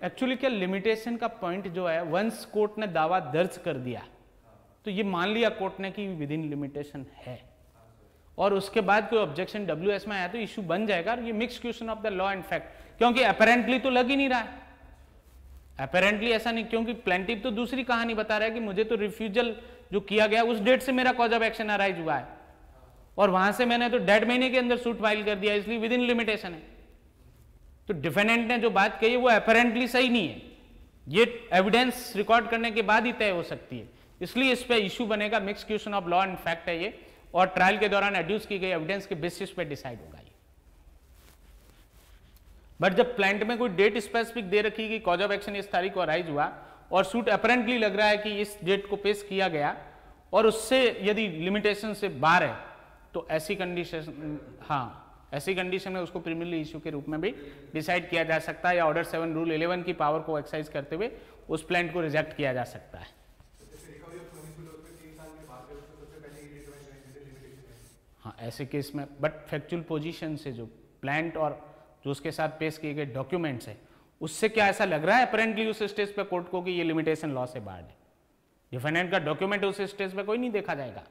एक्चुअली क्या लिमिटेशन का पॉइंट जो है, वंस कोर्ट ने दावा दर्ज कर दिया तो ये मान लिया कोर्ट ने कि विद इन लिमिटेशन है, और उसके बाद कोई ऑब्जेक्शन डब्ल्यूएस में आया तो इशू बन जाएगा। और ये mix question of the law and fact, क्योंकि अपेरेंटली तो लग ही नहीं रहा है, अपेरेंटली ऐसा नहीं, क्योंकि प्लेंटिफ तो दूसरी कहानी बता रहा है कि मुझे तो रिफ्यूजल जो किया गया उस डेट से मेरा कॉज ऑफ एक्शन अराइज हुआ है और वहां से मैंने तो डेढ़ महीने के अंदर सूट फाइल कर दिया, इसलिए विद इन लिमिटेशन है। तो डिफेंडेंट ने जो बात कही है वो अपेरेंटली सही नहीं है, ये एविडेंस रिकॉर्ड करने के बाद ही तय हो सकती है, इसलिए इस पे इशू बनेगा। Mix question of law and fact है ये, और ट्रायल के दौरान एड्यूस की गई एविडेंस के बेसिस पे डिसाइड होगा ये। बट जब प्लांट में कोई डेट स्पेसिफिक दे रखी कि कॉज ऑफ एक्शन इस तारीख को अराइज हुआ और सूट अपेरेंटली लग रहा है कि इस डेट को पेश किया गया और उससे यदि लिमिटेशन से बाहर है, तो ऐसी कंडीशन, हाँ ऐसी कंडीशन में उसको प्रीलिमिनरी इशू के रूप में भी डिसाइड किया जा सकता है, या ऑर्डर 7 रूल 11 की पावर को एक्सरसाइज करते हुए उस प्लांट को रिजेक्ट किया जा सकता है। हाँ ऐसे केस में, बट फैक्चुअल पोजीशन से जो प्लांट और जो उसके साथ पेश किए गए डॉक्यूमेंट्स है उससे क्या ऐसा लग रहा है अपेरेंटली उस स्टेज पे कोर्ट को कि ये लिमिटेशन लॉ से बाहर है। डिफेंडेंट का डॉक्यूमेंट उस स्टेज पे कोई नहीं देखा जाएगा,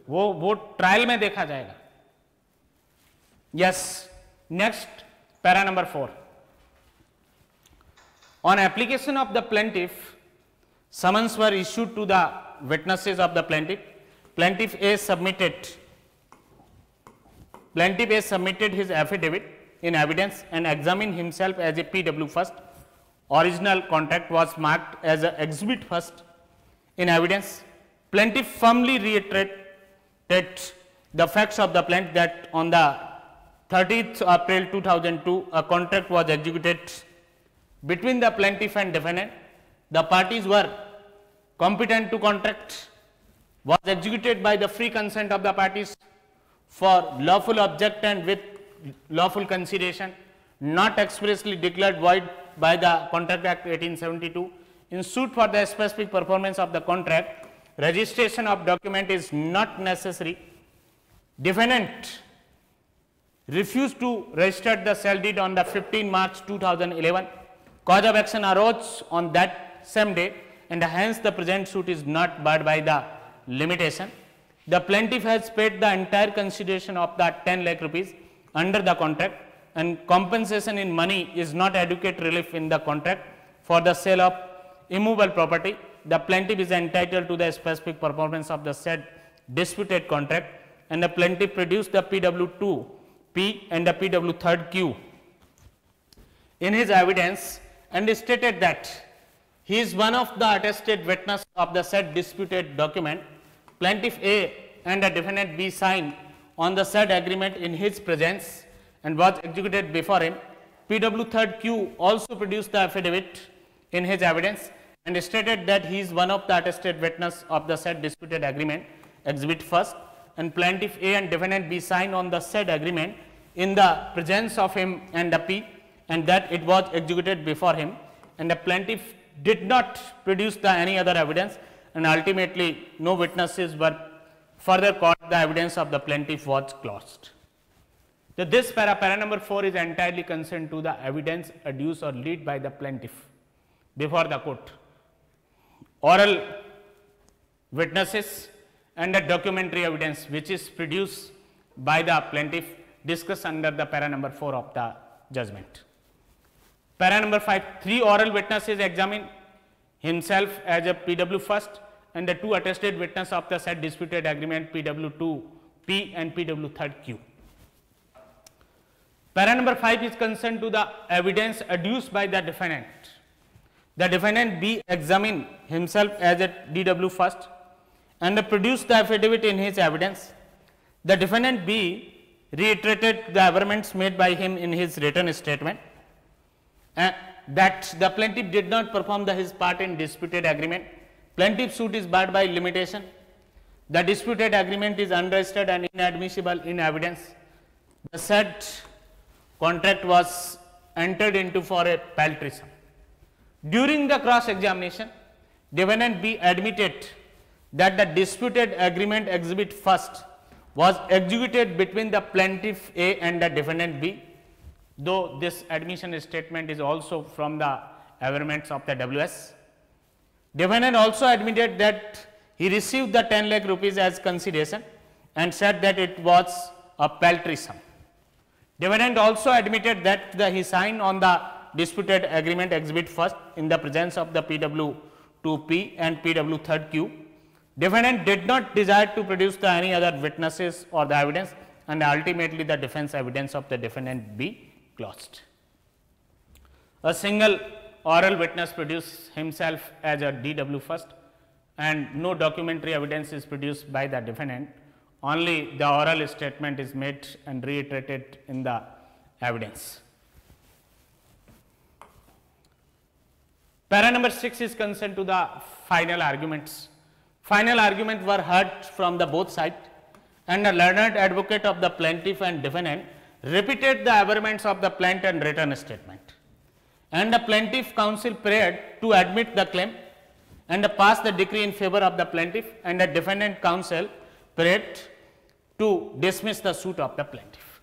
वो ट्रायल में देखा जाएगा। Yes. Next, para number 4. On application of the plaintiff, summons were issued to the witnesses of the plaintiff. Plaintiff A submitted his affidavit in evidence and examined himself as a PW first. Original contract was marked as an exhibit first in evidence. Plaintiff firmly reiterated the facts of the plaintiff that on the 30th April 2002, a contract was executed between the plaintiff and defendant. The parties were competent to contract, was executed by the free consent of the parties for lawful object and with lawful consideration, not expressly declared void by the Contract Act 1872. In suit for the specific performance of the contract, registration of document is not necessary. Defendant refused to register the sale deed on the 15 March 2011. Cause of action arose on that same day, and hence the present suit is not barred by the limitation. The plaintiff has paid the entire consideration of the 10 lakh rupees under the contract, and compensation in money is not adequate relief in the contract for the sale of immovable property. The plaintiff is entitled to the specific performance of the said disputed contract, and the plaintiff produced the PW2P and the PW3Q in his evidence and stated that he is one of the attested witness of the said disputed document. Plaintiff A and the defendant B signed on the said agreement in his presence and was executed before him. PW3Q also produced the affidavit in his evidence and stated that he is one of the attested witness of the said disputed agreement, exhibit first, and plaintiff A and defendant B signed on the said agreement in the presence of him and the P, and that it was executed before him, and the plaintiff did not produce any other evidence, and ultimately no witnesses were further called. The evidence of the plaintiff was closed. So this para number 4 is entirely concerned to the evidence adduced or lead by the plaintiff before the court, oral witnesses and the documentary evidence which is produced by the plaintiff discussed under the para number 4 of the judgment. Para number 5, 3 oral witnesses examined himself as a PW first and the 2 attested witness of the said disputed agreement PW2P and PW3Q. Para number 5 is concerned to the evidence adduced by the defendant. The defendant B examined himself as a DW first and produced the affidavit in his evidence. The defendant B reiterated the averments made by him in his written statement that the plaintiff did not perform his part in disputed agreement. Plaintiff suit is barred by limitation. The disputed agreement is unregistered and inadmissible in evidence. The said contract was entered into for a paltry sum. During the cross-examination, defendant B admitted that the disputed agreement exhibit first was executed between the plaintiff A and the defendant B, though this admission statement is also from the averments of the WS. Defendant also admitted that he received the 10 lakh rupees as consideration and said that it was a paltry sum. Defendant also admitted that he signed on the disputed agreement exhibit first in the presence of the PW2P and PW3Q. Defendant did not desire to produce any other witnesses or the evidence, and ultimately the defense evidence of the defendant B closed. A single oral witness produced himself as a DW first, and no documentary evidence is produced by the defendant. Only the oral statement is made and reiterated in the evidence. Para number 6 is concerned to the final arguments. Final arguments were heard from the both sides, and a learned advocate of the plaintiff and defendant repeated the averments of the plaintiff and written statement. And the plaintiff counsel prayed to admit the claim and pass the decree in favor of the plaintiff, and the defendant counsel prayed to dismiss the suit of the plaintiff.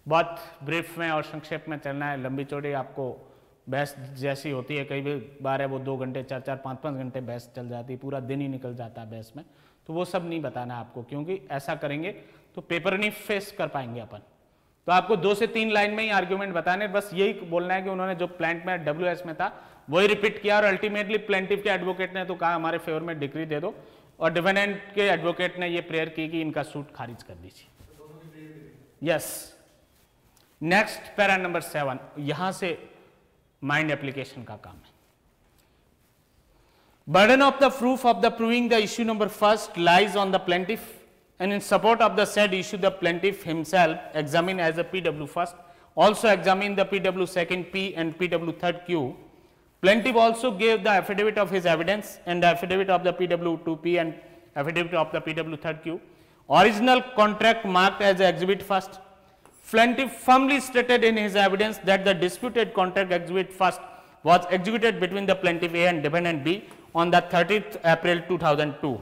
बहुत brief में और संक्षेप में चलना है, लंबी चौड़ी आपको बहस जैसी होती है, कई बार है वो 2 घंटे 4-4 5-5 घंटे बहस चल जाती है, पूरा दिन ही निकल जाता है बहस में, तो वो सब नहीं बताना आपको, क्योंकि ऐसा करेंगे तो पेपर नहीं फेस कर पाएंगे अपन। तो आपको 2 से 3 लाइन में ही आर्ग्यूमेंट बताने, बस यही बोलना है कि उन्होंने जो प्लेंट में WS में था वही रिपीट किया और अल्टीमेटली प्लेंटिफ के एडवोकेट ने तो कहा हमारे फेवर में डिक्री दे दो, और डिफेंडेंट के एडवोकेट ने ये प्रेयर की कि इनका सूट खारिज कर दीजिए। यस, नेक्स्ट पैरा नंबर 7, यहां से माइंड एप्लीकेशन का काम है। Burden of the proof of the proving the issue number first lies on the plaintiff, and in support of the said issue the plaintiff himself examine as a PW first, also examine the PW second P and PW third Q. Plaintiff also gave the affidavit of his evidence and the affidavit of the PW 2P and affidavit of the PW third Q. Original contract marked as exhibit first. Plaintiff firmly stated in his evidence that the disputed contract exhibit first was executed between the plaintiff A and defendant B on the 30th April 2002.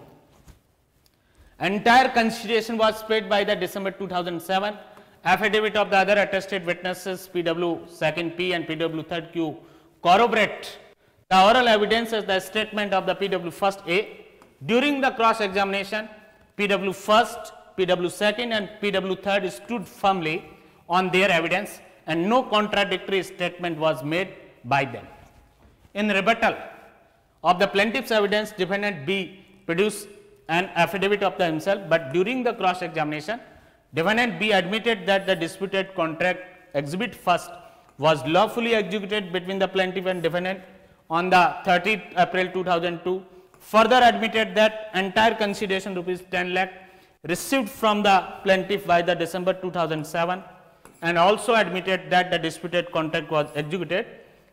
Entire consideration was paid by the December 2007 affidavit of the other attested witnesses PW second P and PW third Q corroborate the oral evidence as the statement of the PW first A. During the cross examination, PW first, PW second and PW third stood firmly on their evidence and no contradictory statement was made by them. In rebuttal of the plaintiff's evidence, defendant B produced an affidavit of the himself, but during the cross examination, defendant B admitted that the disputed contract exhibit first was lawfully executed between the plaintiff and defendant on the 30th April 2002, further admitted that entire consideration rupees 10 lakh received from the plaintiff by the December 2007, and also admitted that the disputed contract was executed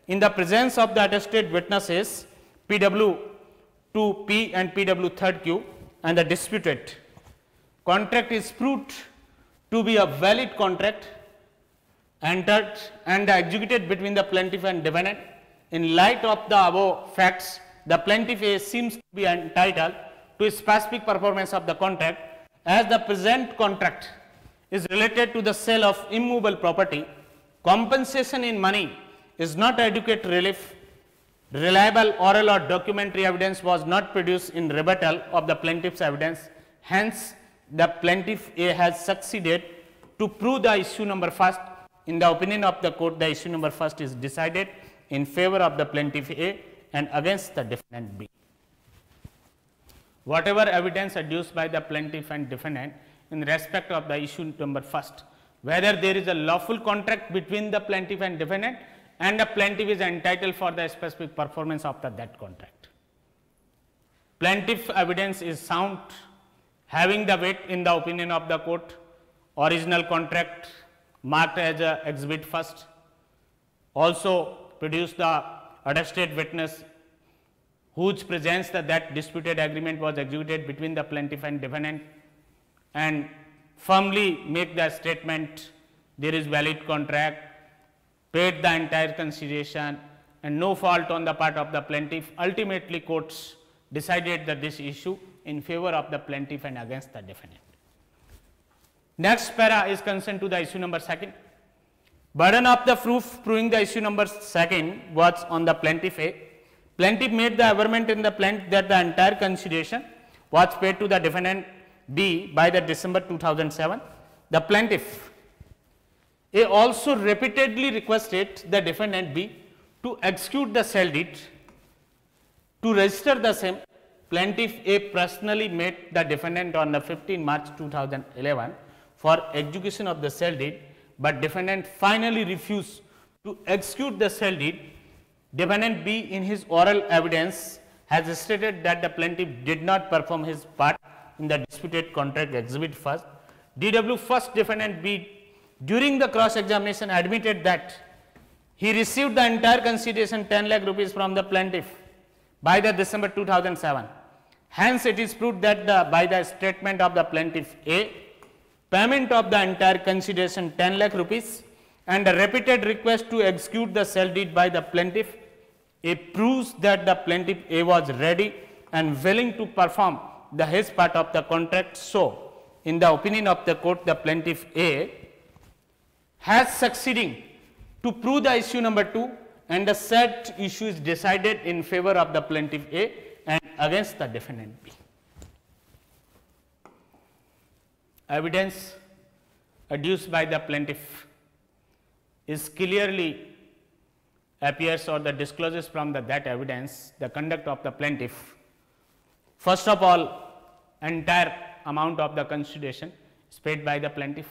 in the presence of the attested witnesses PW 2P and PW 3rd Q, and the disputed contract is proved to be a valid contract entered and executed between the plaintiff and defendant. In light of the above facts, the plaintiff A seems to be entitled to a specific performance of the contract, as the present contract is related to the sale of immovable property. Compensation in money is not adequate relief. Reliable oral or documentary evidence was not produced in rebuttal of the plaintiff's evidence. Hence, the plaintiff A has succeeded to prove the issue number first. In the opinion of the court, the issue number first is decided in favor of the plaintiff A and against the defendant B. Whatever evidence adduced by the plaintiff and defendant in respect of the issue number first, whether there is a lawful contract between the plaintiff and defendant, and the plaintiff is entitled for the specific performance of that contract. Plaintiff evidence is sound, having the weight in the opinion of the court. Original contract marked as a exhibit first. Also produced the attested witness whose presence that disputed agreement was executed between the plaintiff and defendant, and firmly make the statement there is valid contract, paid the entire consideration, and no fault on the part of the plaintiff. Ultimately, courts decided that this issue in favor of the plaintiff and against the defendant. Next para is concerned to the issue number second. Burden of the proof proving the issue number second was on the plaintiff A. Plaintiff made the averment in the plaint that the entire consideration was paid to the defendant B by the December 2007. The plaintiff A also repeatedly requested the defendant B to execute the sale deed. To register the same, plaintiff A personally met the defendant on the 15 March 2011 for execution of the sale deed, but defendant finally refused to execute the sale deed. Defendant B in his oral evidence has stated that the plaintiff did not perform his part in the disputed contract exhibit first. DW first defendant B during the cross examination admitted that he received the entire consideration 10 lakh rupees from the plaintiff by the December 2007. Hence, it is proved that by the statement of the plaintiff A, payment of the entire consideration 10 lakh rupees and a repeated request to execute the sale deed by the plaintiff A proves that the plaintiff A was ready and willing to perform his part of the contract. So, in the opinion of the court, the plaintiff A has succeeding to prove the issue number 2, and the said issue is decided in favor of the plaintiff A and against the defendant B. Evidence adduced by the plaintiff is clearly appears or the discloses from that evidence the conduct of the plaintiff. First of all, entire amount of the consideration is paid by the plaintiff,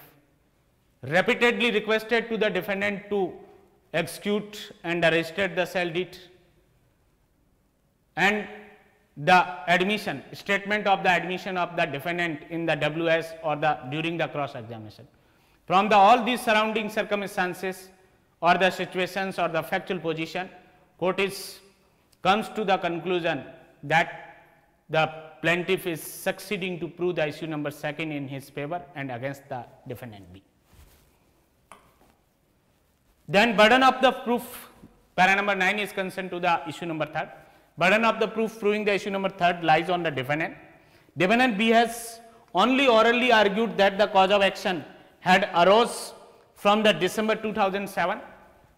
repeatedly requested to the defendant to execute and arrested the sale deed, and the admission, statement of the admission of the defendant in the WS or the during the cross examination. From the all these surrounding circumstances or the situations or the factual position, court comes to the conclusion that the plaintiff is succeeding to prove the issue number 2 in his favor and against the defendant B. Then burden of the proof, para number 9 is concerned to the issue number 3. Burden of the proof proving the issue number 3 lies on the defendant. Defendant B has only orally argued that the cause of action had arose from the December 2007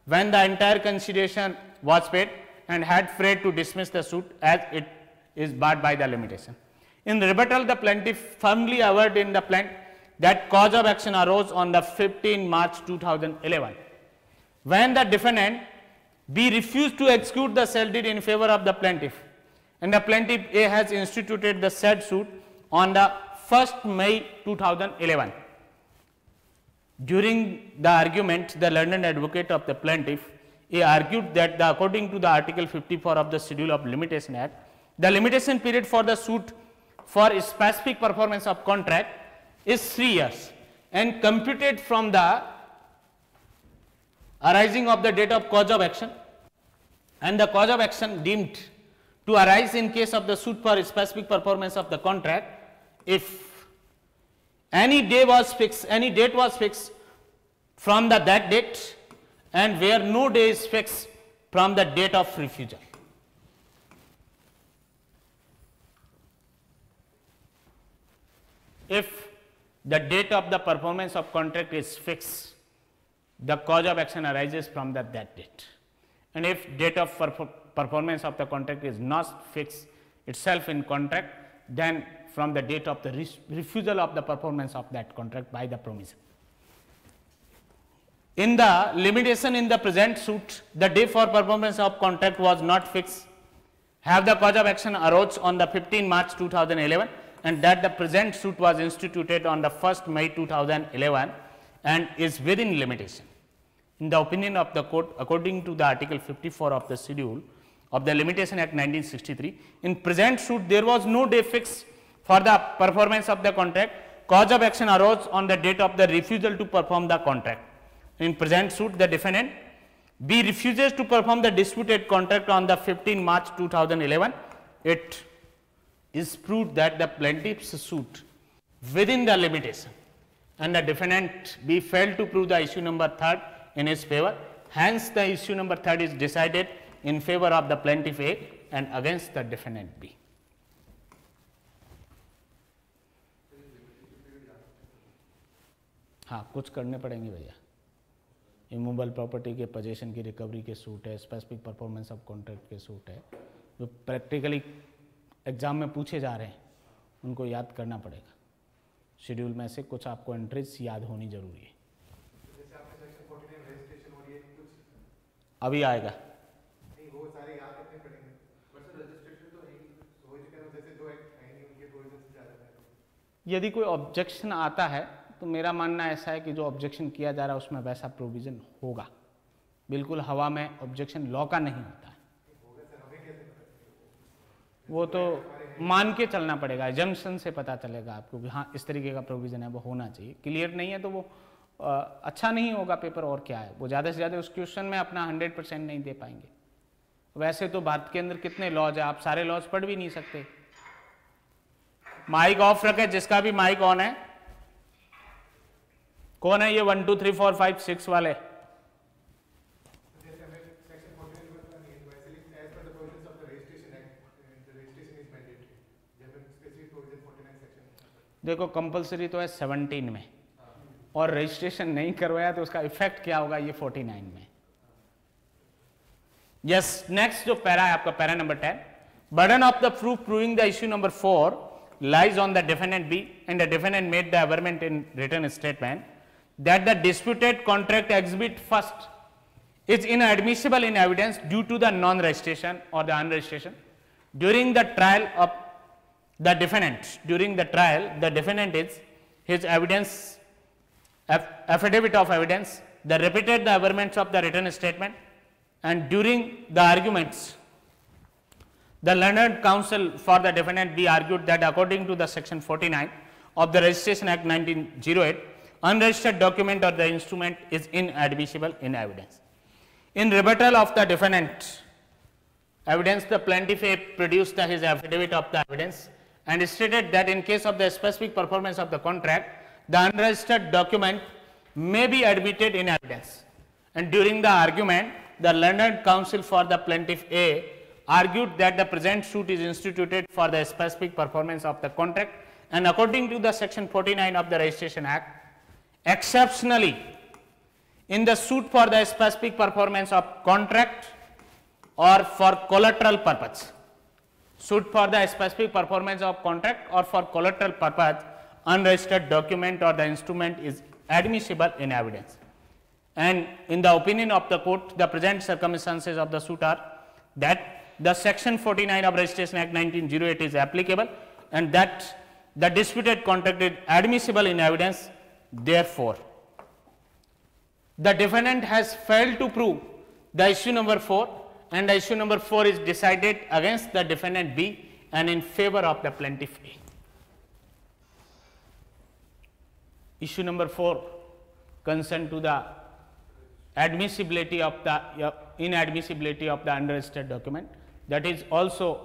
when the entire consideration was paid and had failed to dismiss the suit as it is barred by the limitation. In rebuttal, the plaintiff firmly averred in the plaint that cause of action arose on the 15 March 2011 when the defendant B refused to execute the sale deed in favor of the plaintiff, and the plaintiff A has instituted the said suit on the 1st May 2011. During the argument, the learned advocate of the plaintiff A argued that according to the Article 54 of the Schedule of Limitation Act, the limitation period for the suit for specific performance of contract is 3 years and computed from the arising of the date of cause of action, and the cause of action deemed to arise in case of the suit for specific performance of the contract if any date was fixed from that date and where no day is fixed from the date of refusal. If the date of the performance of contract is fixed, the cause of action arises from that date, and if date of performance of the contract is not fixed itself in contract, then from the date of the refusal of the performance of that contract by the promisor. In the limitation in the present suit, the day for performance of contract was not fixed, have the cause of action arose on the 15 March 2011 and that the present suit was instituted on the 1st May 2011 and is within limitation. In the opinion of the court, according to the Article 54 of the Schedule of the Limitation Act 1963, in present suit there was no day fixed for the performance of the contract. Cause of action arose on the date of the refusal to perform the contract. In present suit, the defendant B refuses to perform the disputed contract on the 15 March 2011. It is proved that the plaintiff's suit within the limitation and the defendant B failed to prove the issue number 3 in his favor. Hence, the issue number 3 is decided in favor of the plaintiff A and against the defendant B. हाँ, कुछ करने पड़ेंगे भैया. Immovable property के possession की recovery के suit है, specific performance of contract के सूट है, जो प्रैक्टिकली एग्जाम में पूछे जा रहे हैं उनको याद करना पड़ेगा. शेड्यूल में से कुछ आपको एंट्रीज याद होनी जरूरी है. अभी आएगा. यदि कोई ऑब्जेक्शन आता है तो मेरा मानना ऐसा है कि जो ऑब्जेक्शन किया जा रहा है उसमें वैसा प्रोविजन होगा. बिल्कुल हवा में ऑब्जेक्शन लॉ का नहीं होता है, वो तो मान के चलना पड़ेगा. एजम्पशन से पता चलेगा आपको कि हाँ इस तरीके का प्रोविजन है, वो होना चाहिए. क्लियर नहीं है तो वो अच्छा नहीं होगा पेपर. और क्या है, वो ज़्यादा से ज़्यादा उस क्वेश्चन में अपना 100% नहीं दे पाएंगे. वैसे तो भारत के अंदर कितने लॉज है, आप सारे लॉज पढ़ भी नहीं सकते. माइक ऑफ रखे, जिसका भी माइक ऑन है. कौन है ये 1 2 3 4 5 6 वाले? देखो कंपलसरी तो है 17 में और रजिस्ट्रेशन नहीं करवाया तो उसका इफेक्ट क्या होगा ये 49 में. यस, नेक्स्ट जो पैरा है आपका para number 10. Burden of the proof proving the issue number 4 lies on the defendant B and the defendant made the averment in written statement that the disputed contract exhibit first is inadmissible in evidence due to the non-registration or the unregistration during the trial of the defendant. During the trial, the defendant is his evidence, affidavit of evidence, the repeated the averments of the written statement, and during the arguments, the learned counsel for the defendant be argued that according to the section 49 of the Registration Act 1908, unregistered document or the instrument is inadmissible in evidence. In rebuttal of the defendant evidence, the plaintiff produced his affidavit of the evidence and stated that in case of the specific performance of the contract, the unregistered document may be admitted in evidence. And during the argument, the learned counsel for the plaintiff A argued that the present suit is instituted for the specific performance of the contract, and according to the section 49 of the Registration Act, exceptionally in the suit for the specific performance of contract or for collateral purpose, suit for the specific performance of contract or for collateral purpose, unregistered document or the instrument is admissible in evidence. And in the opinion of the court, the present circumstances of the suit are that the section 49 of Registration Act 1908 is applicable and that the disputed contract is admissible in evidence. Therefore, the defendant has failed to prove the issue number 4, and the issue number 4 is decided against the defendant B and in favor of the plaintiff A. Issue number 4 concern to the admissibility of the inadmissibility of the unregistered document, that is also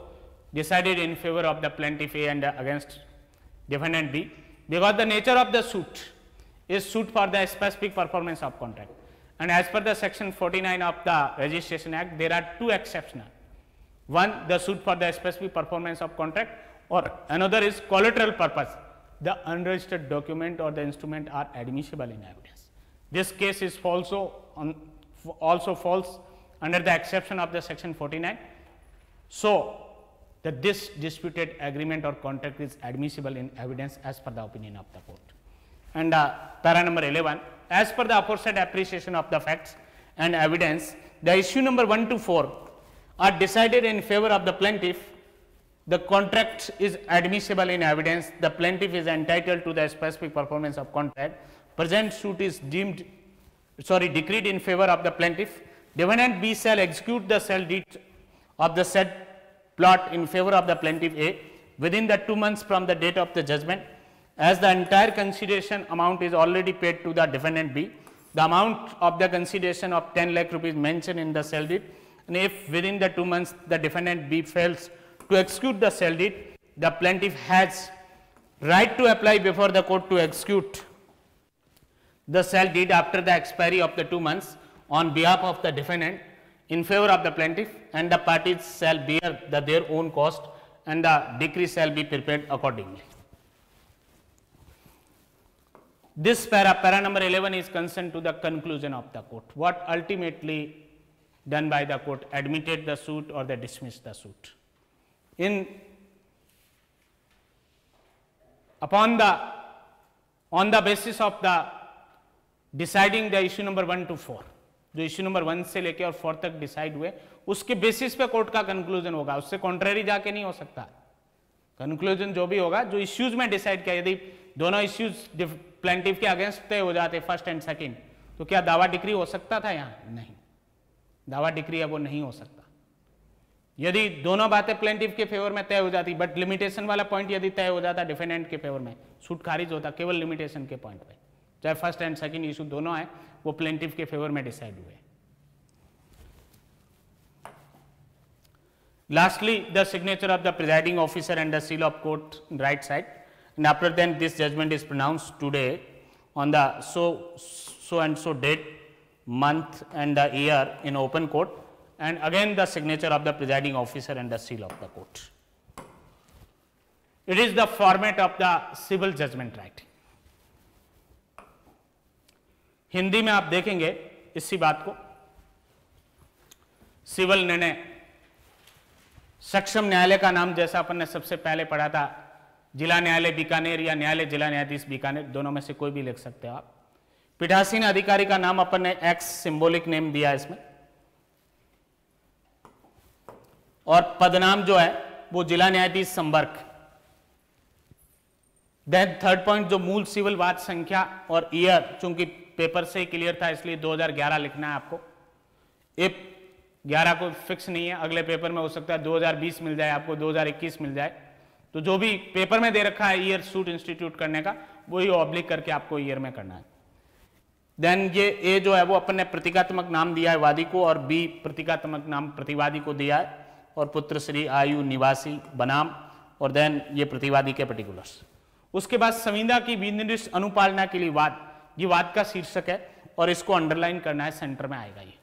decided in favor of the plaintiff A and against defendant B, because the nature of the suit is suit for the specific performance of contract, and as per the section 49 of the Registration Act, there are two exceptions. One, the suit for the specific performance of contract, or another is collateral purpose. The unregistered document or the instrument are admissible in evidence. This case is also falls under the exception of the section 49. So, that this disputed agreement or contract is admissible in evidence as per the opinion of the court. And para number 11, as per the aforesaid appreciation of the facts and evidence, the issue number 1 to 4 are decided in favor of the plaintiff. The contract is admissible in evidence. The plaintiff is entitled to the specific performance of contract. Present suit is decreed in favor of the plaintiff. Defendant B shall execute the sale deed of the said plot in favor of the plaintiff A within the 2 months from the date of the judgment, as the entire consideration amount is already paid to the defendant B. The amount of the consideration of 10 lakh rupees mentioned in the sale deed, and if within the 2 months the defendant B fails to execute the sale deed, the plaintiff has right to apply before the court to execute the sale deed after the expiry of the 2 months on behalf of the defendant in favor of the plaintiff, and the parties shall bear their own cost and the decree shall be prepared accordingly. This para number 11 is concerned to the conclusion of the court. What ultimately done by the court, admitted the suit or they dismissed the suit. On the basis of the deciding the issue number 1 to 4, जो issue number 1 से लेके और 4 तक decide हुए, उसके basis पे court का conclusion होगा, उससे कॉन्ट्रेरी जाके नहीं हो सकता. कंक्लूजन जो भी होगा, जो इश्यूज में डिसाइड किया, यदि दोनों इश्यूज प्लेंटिफ के अगेंस्ट तय हो जाते फर्स्ट एंड सेकंड, तो क्या दावा डिक्री हो सकता था? यहाँ नहीं, दावा डिक्री है वो नहीं हो सकता. यदि दोनों बातें प्लेंटिफ के फेवर में तय हो जाती, बट लिमिटेशन वाला पॉइंट यदि तय हो जाता डिफेंडेंट के फेवर में, सूट खारिज होता केवल लिमिटेशन के पॉइंट पे. चाहे फर्स्ट एंड सेकंड इशू दोनों है, वो प्लेंटिफ के फेवर में डिसाइड हुए. Lastly, the signature of the presiding officer and the seal of court right side, and after then this judgment is pronounced today on the so and so date, month and the year in open court, and again the signature of the presiding officer and the seal of the court. It is the format of the civil judgment writing. Hindi में आप देखेंगे इसी बात को, civil निर्णय सक्षम न्यायालय का नाम जैसा अपन ने सबसे पहले पढ़ा था, जिला न्यायालय बीकानेर या न्यायालय जिला न्यायाधीश बीकानेर, दोनों में से कोई भी लिख सकते हो आप. पीठासीन अधिकारी का नाम अपन ने एक्स सिंबॉलिक नेम दिया इसमें, और पदनाम जो है वो जिला न्यायाधीश संपर्क। देन थर्ड पॉइंट, जो मूल सिविल वाद संख्या और ईयर, चूंकि पेपर से ही क्लियर था इसलिए 2011 लिखना है आपको। इफ 11 को फिक्स नहीं है, अगले पेपर में हो सकता है 2020 मिल जाए आपको, 2021 मिल जाए, तो जो भी पेपर में दे रखा है ईयर सूट इंस्टीट्यूट करने का, वही ऑब्लिक करके आपको ईयर में करना है। देन ये ए जो है वो अपन ने प्रतीकात्मक नाम दिया है वादी को, और बी प्रतीकात्मक नाम प्रतिवादी को दिया है, और पुत्र श्री आयु निवासी बनाम, और देन ये प्रतिवादी के पर्टिकुलर्स। उसके बाद संविदा की विनिर्दिष्ट अनुपालना के लिए वाद, ये वाद का शीर्षक है और इसको अंडरलाइन करना है, सेंटर में आएगा ये।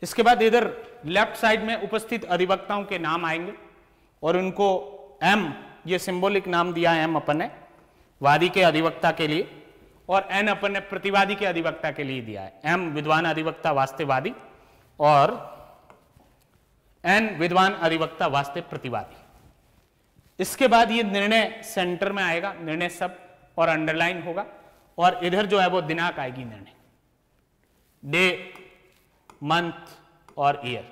इसके बाद इधर लेफ्ट साइड में उपस्थित अधिवक्ताओं के नाम आएंगे और उनको एम, ये सिंबॉलिक नाम दिया है एम अपन ने वादी के अधिवक्ता के लिए, और एन अपन ने प्रतिवादी के अधिवक्ता के लिए दिया है। एम विद्वान अधिवक्ता वास्ते वादी और एन विद्वान अधिवक्ता वास्ते प्रतिवादी। इसके बाद ये निर्णय सेंटर में आएगा, निर्णय सब और अंडरलाइन होगा, और इधर जो है वो दिनांक आएगी, निर्णय डे, मंथ और ईयर।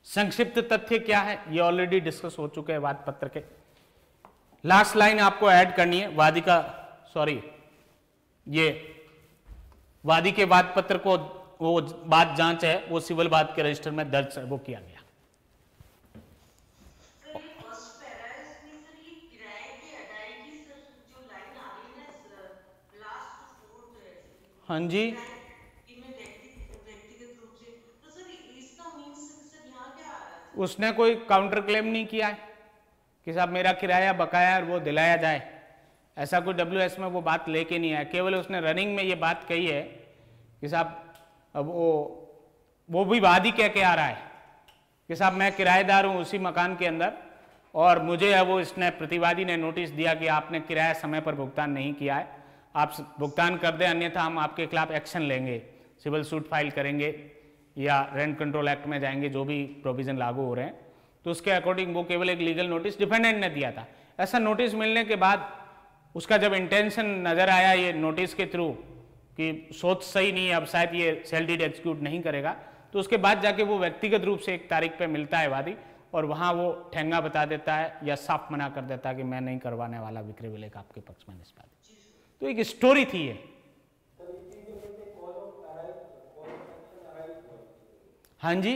संक्षिप्त तथ्य क्या है ये ऑलरेडी डिस्कस हो चुके हैं वाद पत्र के। लास्ट लाइन आपको ऐड करनी है, वादी का ये वादी के वाद पत्र को, वो बात जांच है वो सिविल वाद के रजिस्टर में दर्ज वो किया गया। हाँ जी, उसने कोई काउंटर क्लेम नहीं किया है कि साहब मेरा किराया बकाया और वो दिलाया जाए, ऐसा कोई WS में वो बात लेके नहीं आया। केवल उसने रनिंग में ये बात कही है कि साहब अब वो भी वादी कह के आ रहा है कि साहब मैं किराएदार हूं उसी मकान के अंदर, और मुझे है वो इसने प्रतिवादी ने नोटिस दिया कि आपने किराया समय पर भुगतान नहीं किया है, आप भुगतान कर दें अन्यथा हम आपके खिलाफ एक्शन लेंगे, सिविल सूट फाइल करेंगे या रेंट कंट्रोल एक्ट में जाएंगे, जो भी प्रोविजन लागू हो रहे हैं। तो उसके अकॉर्डिंग वो केवल एक लीगल नोटिस डिफेंडेंट ने दिया था। ऐसा नोटिस मिलने के बाद उसका जब इंटेंशन नजर आया ये नोटिस के थ्रू कि सोच सही नहीं है, अब शायद ये सेल डीड एग्जीक्यूट नहीं करेगा, तो उसके बाद जाके वो व्यक्तिगत रूप से एक तारीख पे मिलता है वादी, और वहां वो ठेंगा बता देता है या साफ मना कर देता है कि मैं नहीं करवाने वाला विक्रय विलेख आपके पक्ष में निष्पादित। तो एक स्टोरी थी ये। हाँ जी,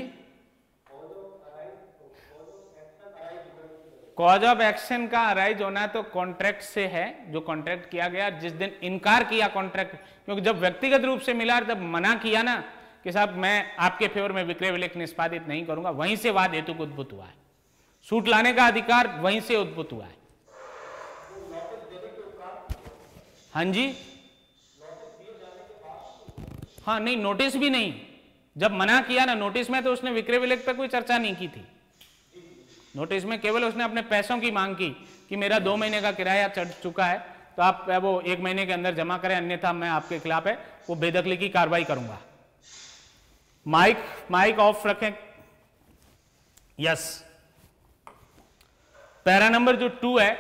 कॉज ऑफ एक्शन का अराइज होना तो कॉन्ट्रैक्ट से है, जो कॉन्ट्रैक्ट किया गया जिस दिन इनकार किया कॉन्ट्रैक्ट, क्योंकि जब व्यक्तिगत रूप से मिला तब मना किया ना कि साहब मैं आपके फेवर में विक्रय विलेख निष्पादित नहीं करूंगा, वहीं से वाद हेतु को उद्भूत हुआ है। सूट लाने का अधिकार वहीं से उद्भूत हुआ है। हाँ जी, हाँ नहीं, नोटिस भी नहीं, जब मना किया ना नोटिस में तो उसने विक्रय विलेख पे कोई चर्चा नहीं की थी। नोटिस में केवल उसने अपने पैसों की मांग की कि मेरा 2 महीने का किराया चढ़ चुका है तो आप वो 1 महीने के अंदर जमा करें, अन्यथा मैं आपके खिलाफ है वो बेदखली की कार्रवाई करूंगा। माइक ऑफ रखें। यस, पैरा नंबर जो 2 है,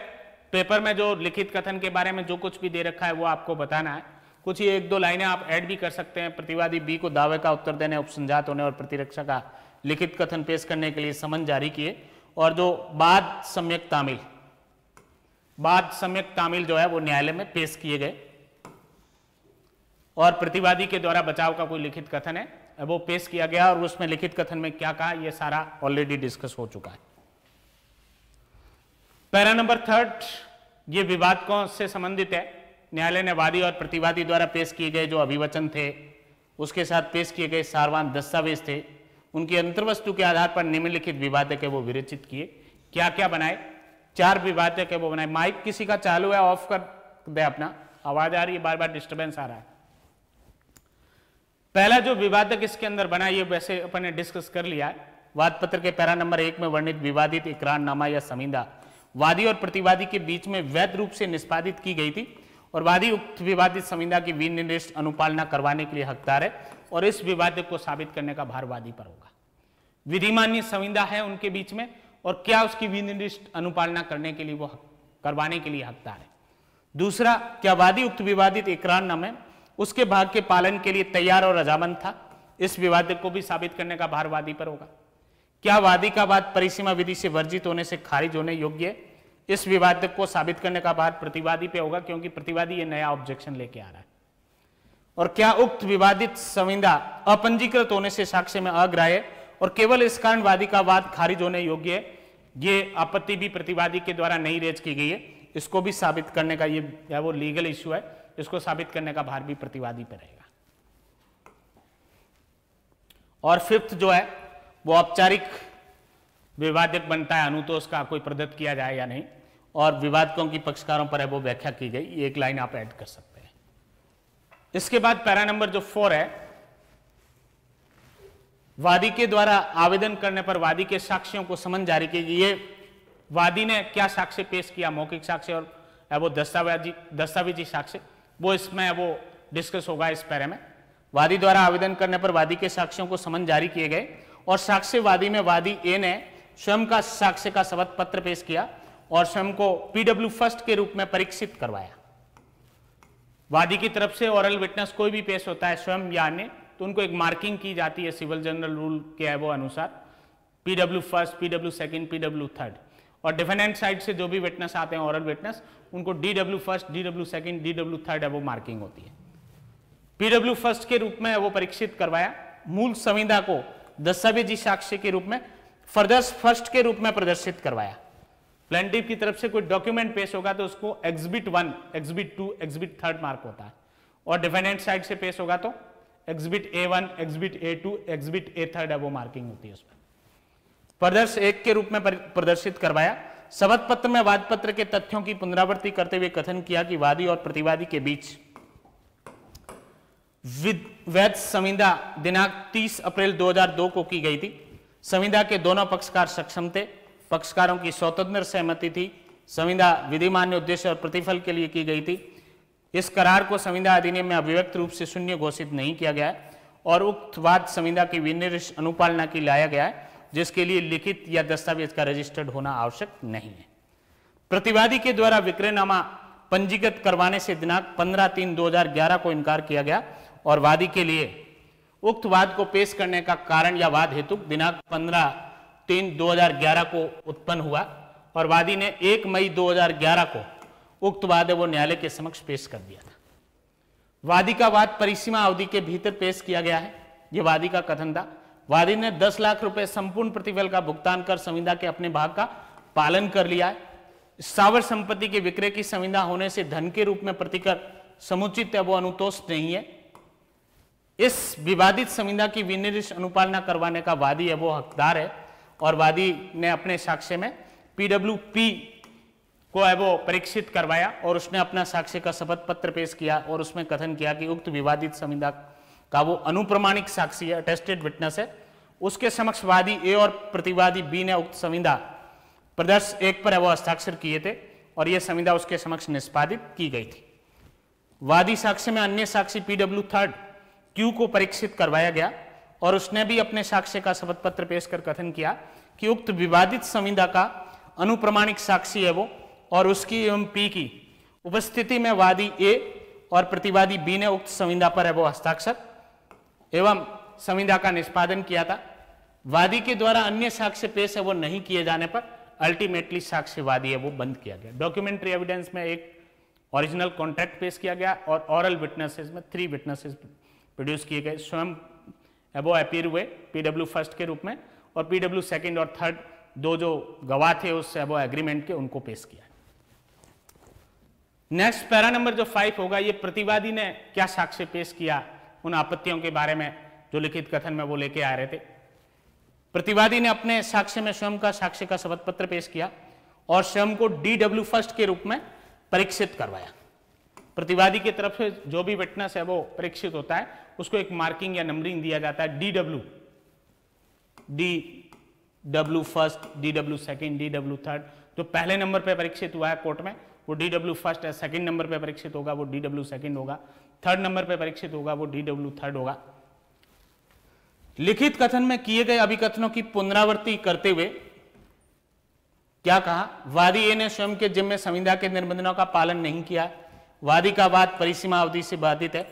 पेपर में जो लिखित कथन के बारे में जो कुछ भी दे रखा है वो आपको बताना है। कुछ ये 1-2 लाइनें आप ऐड भी कर सकते हैं। प्रतिवादी बी को दावे का उत्तर देने, उपसंजात होने और प्रतिरक्षा का लिखित कथन पेश करने के लिए समन जारी किए, और जो बाद सम्यक तामील जो है वो न्यायालय में पेश किए गए, और प्रतिवादी के द्वारा बचाव का कोई लिखित कथन है वो पेश किया गया, और उसमें लिखित कथन में क्या कहा ये सारा ऑलरेडी डिस्कस हो चुका है। पैरा नंबर 3, ये विवाद कौन से संबंधित है। न्यायालय ने वादी और प्रतिवादी द्वारा पेश किए गए जो अभिवचन थे, उसके साथ पेश किए गए सारवान दस्तावेज थे, उनकी अंतर्वस्तु के आधार पर निम्नलिखित विवादक है वो विरचित किए। क्या क्या बनाए? 4 विवादक है वो बनाए। माइक किसी का चालू है, ऑफ कर दे अपना, आवाज आ रही है, बार बार डिस्टर्बेंस आ रहा है। पहला जो विवादक इसके अंदर बना ये वैसे अपन ने डिस्कस कर लिया है। वाद पत्र के पैरा नंबर 1 में वर्णित विवादित इकरारनामा या संविदा वादी और प्रतिवादी के बीच में वैध रूप से निष्पादित की गई थी, और वादी उक्त विवादित संविदा की विनिर्दिष्ट अनुपालना करवाने के लिए हकदार है, और इस विवादक को साबित करने का भार वादी पर होगा। विधिमान्य संविदा है उनके बीच में, और क्या उसकी विनिर्दिष्ट अनुपालना करने के लिए वो करवाने के लिए हकदार है। दूसरा, क्या वादी उक्त विवादित इकरारनामे उसके भाग के पालन के लिए तैयार और रजामंद था? इस विवाद को भी साबित करने का भार वादी पर होगा। क्या वादी का वाद परिसीमा विधि से वर्जित होने से खारिज होने योग्य है? इस विवाद को साबित करने का भार प्रतिवादी पे होगा, क्योंकि प्रतिवादी ये नया ऑब्जेक्शन लेके आ रहा है। और क्या उक्त विवादित संविदा अपंजीकृत होने से साक्ष्य में अग्राह्य और केवल इस कारण वादी का वाद खारिज होने योग्य है? ये आपत्ति भी प्रतिवादी के द्वारा नहीं रेज की गई है। इसको भी साबित करने का, ये या वो लीगल इश्यू है, इसको साबित करने का भार भी प्रतिवादी पर रहेगा। और फिफ्थ जो है वो औपचारिक विवादक बनता है, अनुतोष का कोई प्रदत्त किया जाए या नहीं, और विवादकों की पक्षकारों पर है वो व्याख्या की गई। ये एक लाइन आप ऐड कर सकते हैं। इसके बाद पैरा नंबर जो 4 है, वादी के द्वारा आवेदन करने पर वादी के साक्ष्यों को समन जारी की गई। ये वादी ने क्या साक्ष्य पेश किया, मौखिक साक्ष्य और वो दस्तावेजी साक्ष्य, वो इसमें वो डिस्कस होगा इस पैरे में। वादी द्वारा आवेदन करने पर वादी के साक्ष्यों को समन जारी किए गए और साक्ष्यवादी में वादी ए ने स्वयं का साक्ष्य का शपथ पत्र पेश किया और स्वयं को पीडब्ल्यू फर्स्ट के रूप में परीक्षित करवाया। वादी की तरफ से ओरल विटनेस कोई भी पेश होता है स्वयं या अन्य, तो उनको एक मार्किंग की जाती है सिविल जनरल रूल के है वो अनुसार, PW first, PW second, PW third. और डिफेंडेंट साइड से जो भी विटनेस आते हैं ओरल विटनेस, उनको DW first, DW second, DW third है वो मार्किंग होती है। पीडब्ल्यू फर्स्ट के रूप में वो परीक्षित करवाया। मूल संविदा को दस्तावेजी साक्ष्य के रूप में फर्स्ट के रूप में प्रदर्शित करवाया। प्लेंटिफ की तरफ से कोई डॉक्यूमेंट पेश होगा तो उसको एग्जिबिट 1, एग्जिबिट 2, एग्जिबिट 3 मार्क होता है, और डिफेंडेंट साइड से पेश होगा तो exhibit A1, exhibit A2, exhibit A3 है वो मार्किंग होती है उसमें। प्रदर्श 1 के रूप में प्रदर्शित करवाया। शपथ पत्र में वाद पत्र के तथ्यों की पुनरावृत्ति करते हुए कथन किया कि वादी और प्रतिवादी के बीच वैध संविदा दिनांक 30 अप्रैल 2002 को की गई थी। संविदा के दोनों पक्षकार सक्षम थे, पक्षकारों की स्वतंत्र सहमति थी। संविदा विधिमान्य उद्देश्य और प्रतिफल के लिए की गई थी। इस करार को संविदा अधिनियम में अभिव्यक्त रूप से शून्य घोषित नहीं किया गया है और उक्त वाद संविदा की विनिर्दिष्ट अनुपालना की लाया गया है, जिसके लिए लिखित या दस्तावेज का रजिस्टर्ड होना आवश्यक नहीं है। प्रतिवादी के द्वारा विक्रयनामा पंजीकृत करवाने से दिनांक 15/3/2011 को इनकार किया गया और वादी के लिए उक्त वाद को पेश करने का कारण या वाद हेतु दिनांक 15/3/2011 को उत्पन्न हुआ और वादी ने 1 मई 2011 को उक्त वाद वो न्यायालय के समक्ष पेश कर दिया था। वादी का वाद परिसीमा अवधि के भीतर पेश किया गया है, यह वादी का कथन था। वादी ने 10 लाख रुपए संपूर्ण प्रतिफल का भुगतान कर संविदा के अपने भाग का पालन कर लिया है। स्थावर संपत्ति के विक्रय की संविदा होने से धन के रूप में प्रतिकर समुचित है वो अनुतोष नहीं है। इस विवादित संविदा की विनिर्दिष्ट अनुपालना करवाने का वादी है वो हकदार है और वादी ने अपने साक्ष्य में पीडब्ल्यूपी को है वो परीक्षित करवाया और उसने अपना साक्ष्य का शपथ पत्र पेश किया और उसमें कथन किया कि उक्त विवादित संविदा का वो अनुप्रमाणिक साक्षी है, अटेस्टेड विटनेस है। उसके समक्ष वादी ए और प्रतिवादी बी ने उक्त संविदा प्रदर्श 1 पर है वो हस्ताक्षर किए थे और यह संविदा उसके समक्ष निष्पादित की गई थी। वादी साक्ष्य में अन्य साक्षी पीडब्ल्यू थर्ड क्यू को परीक्षित करवाया गया और उसने भी अपने साक्ष्य का शपथ पत्र पेश कर कथन किया कि उक्त विवादित संविदा का अनुप्रमाणिक साक्षी है वो और उसकी एवं पी की उपस्थिति में वादी ए और प्रतिवादी बी ने उक्त संविदा पर है वो हस्ताक्षर एवं संविदा का निष्पादन किया था। वादी के द्वारा अन्य साक्ष्य पेश है वो नहीं किए जाने पर अल्टीमेटली साक्ष्यवादी है वो बंद किया गया। डॉक्यूमेंट्री एविडेंस में एक ओरिजिनल कॉन्ट्रैक्ट पेश किया गया और ऑरल विटनेसेस में 3 विटनेसेस प्रोड्यूस किए गए। स्वयं वो अपीयर हुए पीडब्ल्यू फर्स्ट के रूप में और पीडब्ल्यू सेकंड और थर्ड 2 जो गवाह थे उस वो एग्रीमेंट के उनको पेश किया। नेक्स्ट पैरा नंबर जो 5 होगा, ये प्रतिवादी ने क्या साक्ष्य पेश किया उन आपत्तियों के बारे में जो लिखित कथन में वो लेके आ रहे थे। प्रतिवादी ने अपने साक्ष्य में स्वयं का साक्ष्य का शपथ पत्र पेश किया और स्वयं को डीडब्ल्यू फर्स्ट के रूप में परीक्षित करवाया। प्रतिवादी की तरफ से जो भी विटनेस है वो परीक्षित होता है उसको एक मार्किंग या नंबरिंग दिया जाता है, DW first, DW second, DW third. जो पहले नंबर पे परीक्षित हुआ है कोर्ट में वो डीडब्ल्यू फर्स्ट है, सेकंड नंबर पे परीक्षित होगा वो डीडब्ल्यू सेकंड होगा, थर्ड नंबर पे परीक्षित होगा वो डीडब्ल्यू थर्ड होगा। लिखित कथन में किए गए अभिकथनों की पुनरावृत्ति करते हुए क्या कहा? वादी ए ने स्वयं के जिम्मे संविदा के निबंधनों का पालन नहीं किया। वादी का वाद परिसीमा अवधि से बाधित है।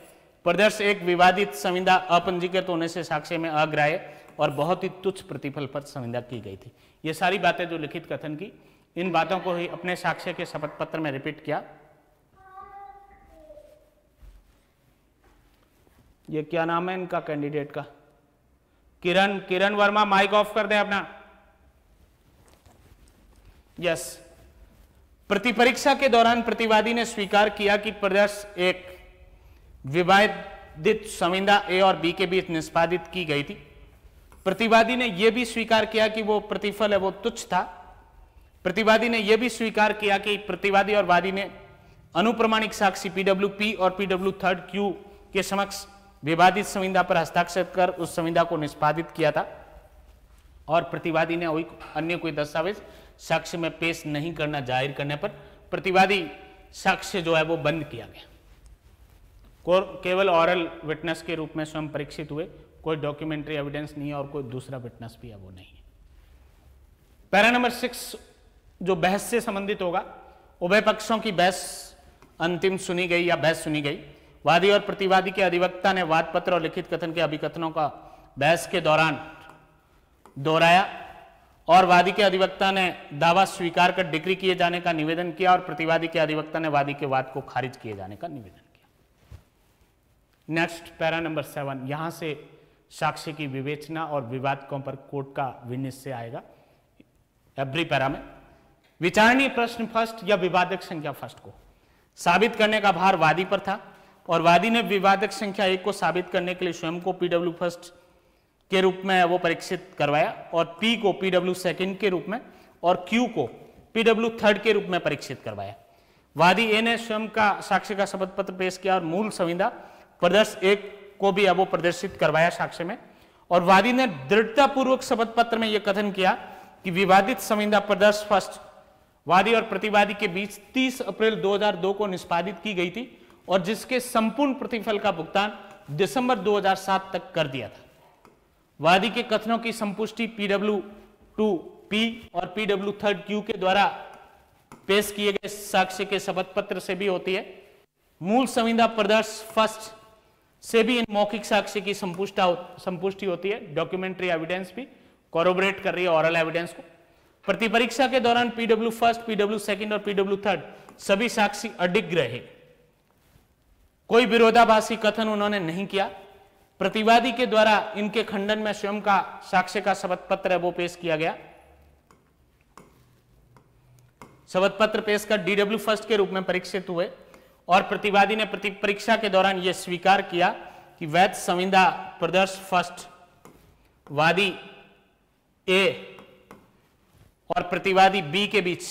प्रदर्श एक विवादित संविदा अपंजीकृत होने से साक्ष्य में अग्राह्य और बहुत ही तुच्छ प्रतिफल पर संविदा की गई थी। ये सारी बातें जो लिखित कथन की, इन बातों को ही अपने साक्ष्य के शपथ पत्र में रिपीट किया। ये क्या नाम है इनका कैंडिडेट का? किरण वर्मा, माइक ऑफ कर दें अपना। यस। प्रतिपरीक्षा के दौरान प्रतिवादी ने स्वीकार किया कि प्रदर्श एक विवादित संविदा ए और बी के बीच निष्पादित की गई थी। प्रतिवादी ने यह भी स्वीकार किया कि वो प्रतिफल है वो तुच्छ था। प्रतिवादी ने यह भी स्वीकार किया कि प्रतिवादी और वादी ने अनुप्रमाणिक साक्षी PWP और PW3Q के समक्ष विवादित संविदा पर हस्ताक्षर कर उस संविदा को निष्पादित किया था और प्रतिवादी ने अन्य कोई दस्तावेज साक्ष्य में पेश नहीं करना जाहिर करने पर प्रतिवादी साक्ष्य जो है वो बंद किया गया। केवल ऑरल विटनेस के रूप में स्वयं परीक्षित हुए, कोई डॉक्यूमेंट्री एविडेंस नहीं है और कोई दूसरा विटनेस भी है वो नहीं है। पैरा नंबर 6 जो बहस से संबंधित होगा, उभय पक्षों की बहस अंतिम सुनी गई या बहस सुनी गई। वादी और प्रतिवादी के अधिवक्ता ने वाद पत्र और लिखित कथन के अभिकथनों का बहस के दौरान दोहराया और वादी के अधिवक्ता ने दावा स्वीकार कर डिक्री किए जाने का निवेदन किया और प्रतिवादी के अधिवक्ता ने वादी के वाद को खारिज किए जाने का निवेदन किया। नेक्स्ट पैरा नंबर 7, यहां से साक्ष्य की विवेचना और विवादकों पर कोर्ट का विनिश्चय आएगा। एवरी पैरा में विचारणीय प्रश्न फर्स्ट या विवादक संख्या फर्स्ट को साबित करने का भार वादी पर था और वादी ने विवादक संख्या 1 को साबित करने के लिए स्वयं को PW फर्स्ट के रूप में वो परीक्षित करवाया और P को PW सेकंड के रूप में और Q को PW थर्ड के रूप में परीक्षित करवाया। वादी ए ने स्वयं का साक्ष्य का शपथ पत्र पेश किया और मूल संविदा प्रदर्श 1 को भी अब वो प्रदर्शित करवाया साक्ष्य में और वादी ने दृढ़तापूर्वक शपथ पत्र में यह कथन किया कि विवादित संविदा प्रदर्श फर्स्ट वादी और प्रतिवादी के बीच 30 अप्रैल 2002 को निष्पादित की गई थी और जिसके संपूर्ण प्रतिफल का भुगतान दिसंबर 2007 तक कर दिया था। वादी के कथनों की संपुष्टि PW2P और PW3Q के द्वारा पेश किए गए साक्ष्य के शपथ पत्र से भी होती है। मूल संविदा प्रदर्श फर्स्ट से भी इन मौखिक साक्ष्य की संपुष्टि होती है। डॉक्यूमेंट्री एविडेंस भी कॉरोबोरेट कर रही है ऑरल एविडेंस को। प्रतिपरीक्षा के दौरान PW फर्स्ट, PW सेकंड और PW थर्ड सभी साक्षी अडिग रहे। कोई विरोधाभासी कथन उन्होंने नहीं किया। प्रतिवादी के द्वारा इनके खंडन में स्वयं का साक्ष्य का शपथ पत्र है वो पेश किया गया। शपथ पत्र पेश कर DW फर्स्ट के रूप में परीक्षित हुए और प्रतिवादी ने परीक्षा के दौरान यह स्वीकार किया कि वैध संविदा प्रदर्श फर्स्ट वादी ए और प्रतिवादी बी के बीच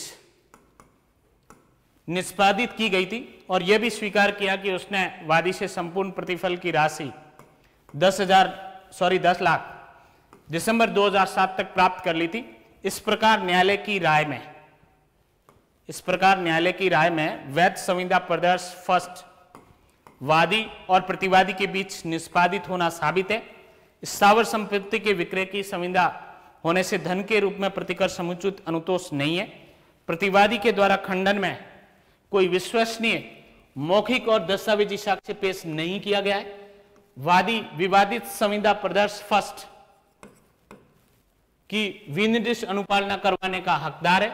निष्पादित की गई थी और यह भी स्वीकार किया कि उसने वादी से संपूर्ण प्रतिफल की राशि 10 लाख दिसंबर 2007 तक प्राप्त कर ली थी। इस प्रकार न्यायालय की राय में वैध संविदा प्रदर्श फर्स्ट वादी और प्रतिवादी के बीच निष्पादित होना साबित है। स्थावर संपत्ति के विक्रय की संविदा होने से धन के रूप में प्रतिकर समुचित अनुतोष नहीं है। प्रतिवादी के द्वारा खंडन में कोई विश्वसनीय मौखिक और दस्तावेजी साक्ष्य पेश नहीं किया गया है। वादी विवादित संविदा प्रदर्श फर्स्ट की विनिर्दिष्ट अनुपालना करवाने का हकदार है।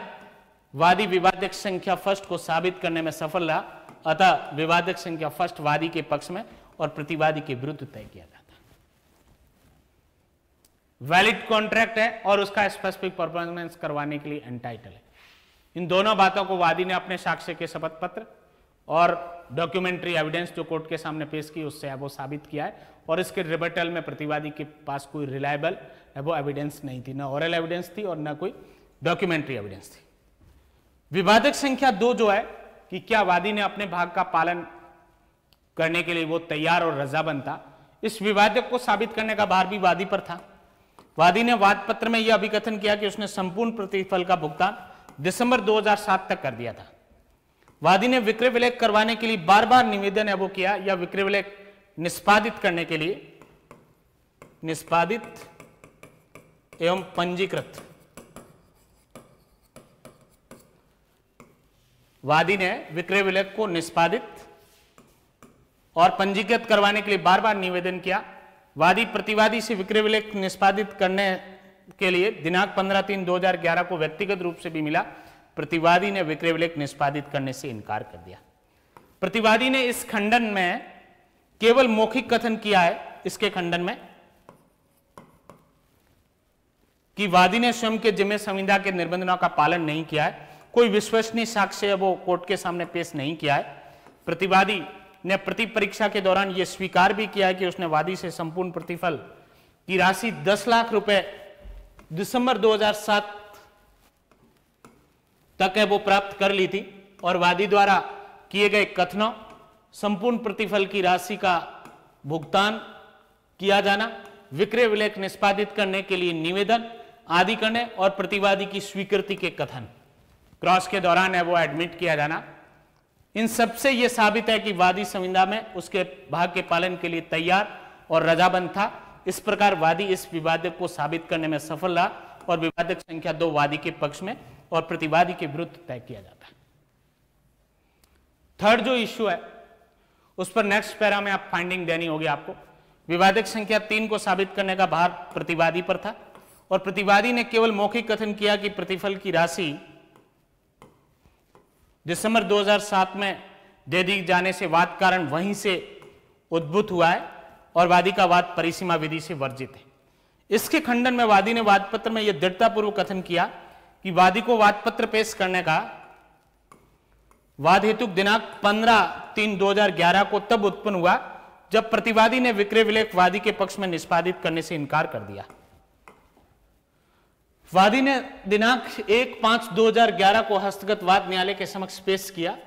वादी विवादक संख्या फर्स्ट को साबित करने में सफल रहा, अतः विवादक संख्या फर्स्ट वादी के पक्ष में और प्रतिवादी के विरुद्ध तय किया जाता है। वैलिड कॉन्ट्रैक्ट है और उसका स्पेसिफिक परफॉर्मेंस करवाने के लिए एंटाइटल है। इन दोनों बातों को वादी ने अपने साक्ष्य के शपथ पत्र और डॉक्यूमेंट्री एविडेंस जो कोर्ट के सामने पेश की उससे वो साबित किया है और इसके रिबटल में प्रतिवादी के पास कोई रिलायबल वो एविडेंस नहीं थी, ना ओरल एविडेंस थी और ना कोई डॉक्यूमेंट्री एविडेंस थी। विवादक संख्या 2 जो है कि क्या वादी ने अपने भाग का पालन करने के लिए वो तैयार और रजामंद था, इस विवादक को साबित करने का भार भी वादी पर था। वादी ने वाद पत्र में यह अभिकथन किया कि उसने संपूर्ण प्रतिफल का भुगतान दिसंबर 2007 तक कर दिया था। वादी ने विक्रय विलेख करवाने के लिए बार बार निवेदन है वो किया या विक्रय विलेख निष्पादित करने के लिए निष्पादित एवं पंजीकृत वादी ने विक्रय विलेख को निष्पादित और पंजीकृत करवाने के लिए बार बार निवेदन किया। वादी प्रतिवादी से विक्रय विलेख निष्पादित करने के लिए दिनांक 15/3/2011 को व्यक्तिगत रूप से भी मिला। प्रतिवादी ने विक्रय विलेख निष्पादित करने से इनकार कर दिया। प्रतिवादी ने इस खंडन में केवल मौखिक कथन किया है, इसके खंडन में, कि वादी ने स्वयं के जिम्मे संविदा के निर्बंधों का पालन नहीं किया है। कोई विश्वसनीय साक्ष्य वो कोर्ट के सामने पेश नहीं किया है। प्रतिवादी ने प्रति परीक्षा के दौरान यह स्वीकार भी किया है कि उसने वादी से संपूर्ण प्रतिफल की राशि 10 लाख रुपए दिसंबर 2007 तक है वो प्राप्त कर ली थी और वादी द्वारा किए गए कथनों, संपूर्ण प्रतिफल की राशि का भुगतान किया जाना, विक्रय विलेख निष्पादित करने के लिए निवेदन आदि करने और प्रतिवादी की स्वीकृति के कथन क्रॉस के दौरान है वो एडमिट किया जाना, इन सबसे यह साबित है कि वादी संविदा में उसके भाग के पालन के लिए तैयार और रजामंद था। इस प्रकार वादी इस विवादक को साबित करने में सफल रहा और विवादक संख्या 2 वादी के पक्ष में और प्रतिवादी के विरुद्ध तय किया जाता है। थर्ड जो इश्यू है उस पर नेक्स्ट पैरा में आप फाइंडिंग देनी होगी आपको। विवादक संख्या 3 को साबित करने का भार प्रतिवादी पर था और प्रतिवादी ने केवल मौखिक कथन किया कि प्रतिफल की राशि दिसंबर 2007 में दे दी जाने से वाद कारण वहीं से उद्भूत हुआ है और वादी का वाद परिसीमा विधि से वर्जित है। इसके खंडन में वादी ने वादपत्र में यह दृढ़तापूर्वक कथन किया कि वादी को वादपत्र पेश करने का वाद हेतु दिनांक 15/3/2011 को तब उत्पन्न हुआ जब प्रतिवादी ने विक्रय विलेख वादी के पक्ष में निष्पादित करने से इनकार कर दिया। वादी ने दिनांक 1/5/2011 को हस्तगत वाद न्यायालय के समक्ष पेश किया।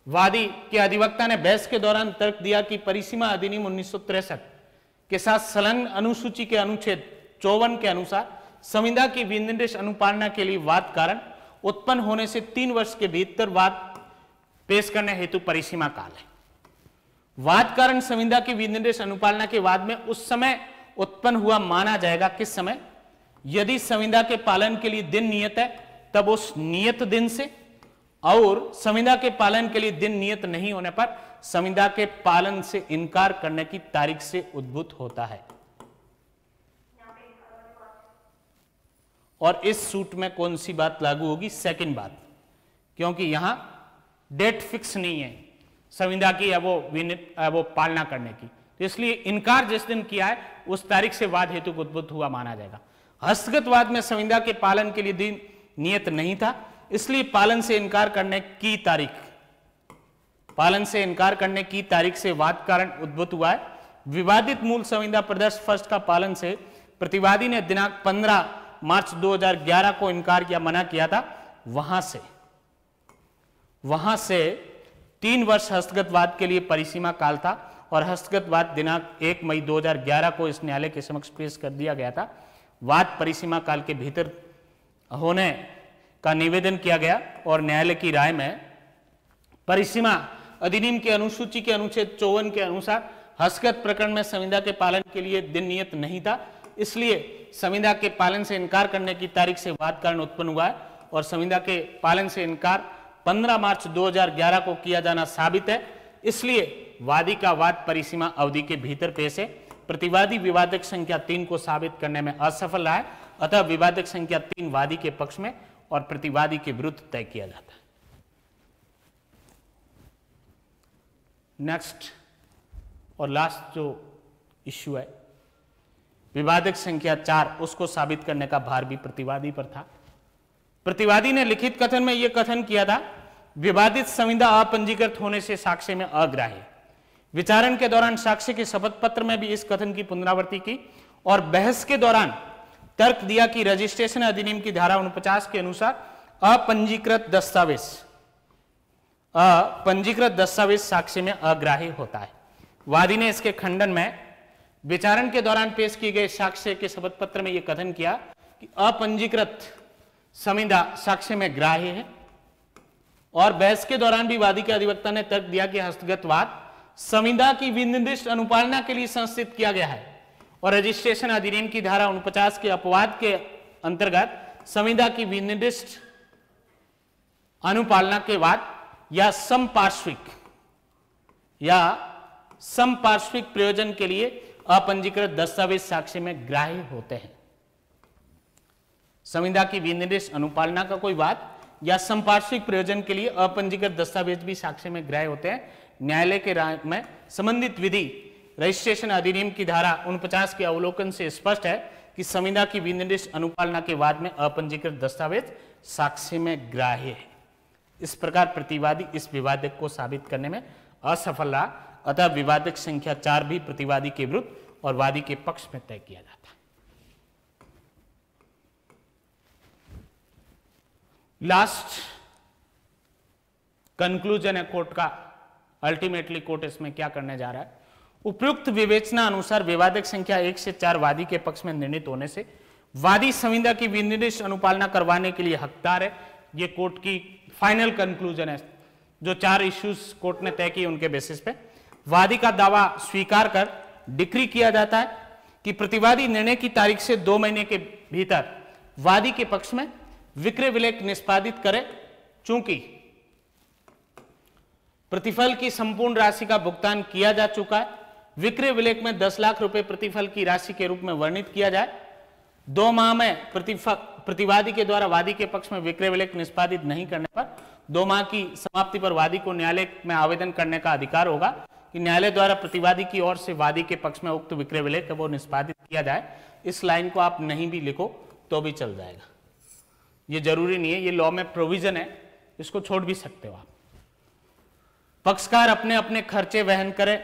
वादी के अधिवक्ता ने बहस के दौरान तर्क दिया कि परिसीमा अधिनियम 1963 के साथ संलग्न अनुसूची के अनुच्छेद 54 के अनुसार संविदा की विनिर्देश अनुपालना के लिए वाद कारण उत्पन्न होने से 3 वर्ष के भीतर वाद पेश करने हेतु परिसीमा काल है। वाद कारण संविदा की विनिर्देश अनुपालना के वाद में उस समय उत्पन्न हुआ माना जाएगा। किस समय? यदि संविदा के पालन के लिए दिन नियत है तब उस नियत दिन से, और संविदा के पालन के लिए दिन नियत नहीं होने पर संविदा के पालन से इनकार करने की तारीख से उद्भूत होता है। और इस सूट में कौन सी बात लागू होगी? सेकंड बात, क्योंकि यहां डेट फिक्स नहीं है संविदा की है वो पालना करने की, तो इसलिए इनकार जिस दिन किया है उस तारीख से वाद हेतु उद्भूत हुआ माना जाएगा। हस्तगत वाद में संविदा के पालन के लिए दिन नियत नहीं था, इसलिए पालन से इनकार करने की तारीख से वाद कारण उद्भूत हुआ है। विवादित मूल संविदा प्रदर्श फर्स्ट का पालन से प्रतिवादी ने दिनांक 15 मार्च 2011 को इनकार किया, मना किया था। वहां से 3 वर्ष हस्तगत वाद के लिए परिसीमा काल था और हस्तगत वाद दिनांक 1 मई 2011 को इस न्यायालय के समक्ष पेश कर दिया गया था। वाद परिसीमा काल के भीतर होने का निवेदन किया गया और न्यायालय की राय में परिसीमा अधिनियम के अनुसूची के अनुच्छेद 54 के अनुसार हस्तगत प्रकरण में संविदा के पालन के लिए दिन नियत नहीं था, इसलिए संविदा के पालन से इनकार करने की तारीख से वाद कारण उत्पन्न हुआ है और संविदा के पालन से इनकार 15 मार्च 2011 को किया जाना साबित है, इसलिए वादी का वाद परिसीमा अवधि के भीतर पेश है। प्रतिवादी विवादक संख्या 3 को साबित करने में असफल रहा है, अतः विवादक संख्या 3 वादी के पक्ष में और प्रतिवादी के विरुद्ध तय किया जाता है। नेक्स्ट और लास्ट जो इश्यू है विवादक संख्या 4, उसको साबित करने का भार भी प्रतिवादी पर था। प्रतिवादी ने लिखित कथन में यह कथन किया था, विवादित संविदा अपंजीकृत होने से साक्ष्य में अग्राह्य। विचारण के दौरान साक्ष्य के शपथ पत्र में भी इस कथन की पुनरावृत्ति की और बहस के दौरान तर्क दिया कि रजिस्ट्रेशन अधिनियम की धारा 49 के अनुसार अपंजीकृत दस्तावेज साक्ष्य में अग्राह्य होता है। वादी ने इसके खंडन में विचारण के दौरान पेश किए गए साक्ष्य के शपथ पत्र में यह कथन किया कि अपंजीकृत संविदा साक्ष्य में ग्राह्य है और बहस के दौरान भी वादी के अधिवक्ता ने तर्क दिया कि हस्तगत वाद संविदा की विनिर्दिष्ट अनुपालना के लिए संस्थित किया गया है और रजिस्ट्रेशन अधिनियम की धारा 49 के अपवाद के अंतर्गत संविदा की विनिर्दिष्ट अनुपालना के बाद या समपार्श्विक प्रयोजन के लिए अपंजीकृत दस्तावेज साक्ष्य में ग्राह्य होते हैं। संविदा की विनिर्देश अनुपालना का कोई वाद या संपार्श्विक प्रयोजन के लिए अपंजीकृत दस्तावेज भी साक्ष्य में ग्राह्य होते हैं। न्यायालय के राय में संबंधित विधि रजिस्ट्रेशन अधिनियम की धारा 49 के अवलोकन से स्पष्ट है कि संविदा की विनिर्देश अनुपालना के वाद में अपंजीकृत दस्तावेज साक्ष्य में ग्राह्य है। इस प्रकार प्रतिवादी इस विवादक को साबित करने में असफल रहा, अतः विवादक संख्या 4 भी प्रतिवादी के विरुद्ध और वादी के पक्ष में तय किया जाता है। लास्ट कंक्लूजन है कोर्ट का। अल्टीमेटली कोर्ट इसमें क्या करने जा रहा है, उपयुक्त विवेचना अनुसार विवादक संख्या 1 से 4 वादी के पक्ष में निर्णीत होने से वादी संविदा की विनिर्देश अनुपालना करवाने के लिए हकदार है। ये कोर्ट की फाइनल कंक्लूजन है। जो 4 इश्यूज कोर्ट ने तय किए उनके बेसिस पे वादी का दावा स्वीकार कर डिक्री किया जाता है कि प्रतिवादी निर्णय की तारीख से 2 महीने के भीतर वादी के पक्ष में विक्रय विलेख निष्पादित करे। चूंकि प्रतिफल की संपूर्ण राशि का भुगतान किया जा चुका है, विक्रय विलेख में 10 लाख रुपए प्रतिफल की राशि के रूप में वर्णित किया जाए। 2 माह में प्रतिवादी के द्वारा वादी के पक्ष में विक्रय विलेख निष्पादित नहीं करने पर 2 माह की समाप्ति पर वादी को न्यायालय में आवेदन करने का अधिकार होगा कि न्यायालय द्वारा प्रतिवादी की ओर से वादी के पक्ष में उक्त विक्रय विलेख वो निष्पादित किया जाए। इस लाइन को आप नहीं भी लिखो तो भी चल जाएगा, ये जरूरी नहीं है, ये लॉ में प्रोविजन है, इसको छोड़ भी सकते हो आप। पक्षकार अपने अपने खर्चे वहन करे,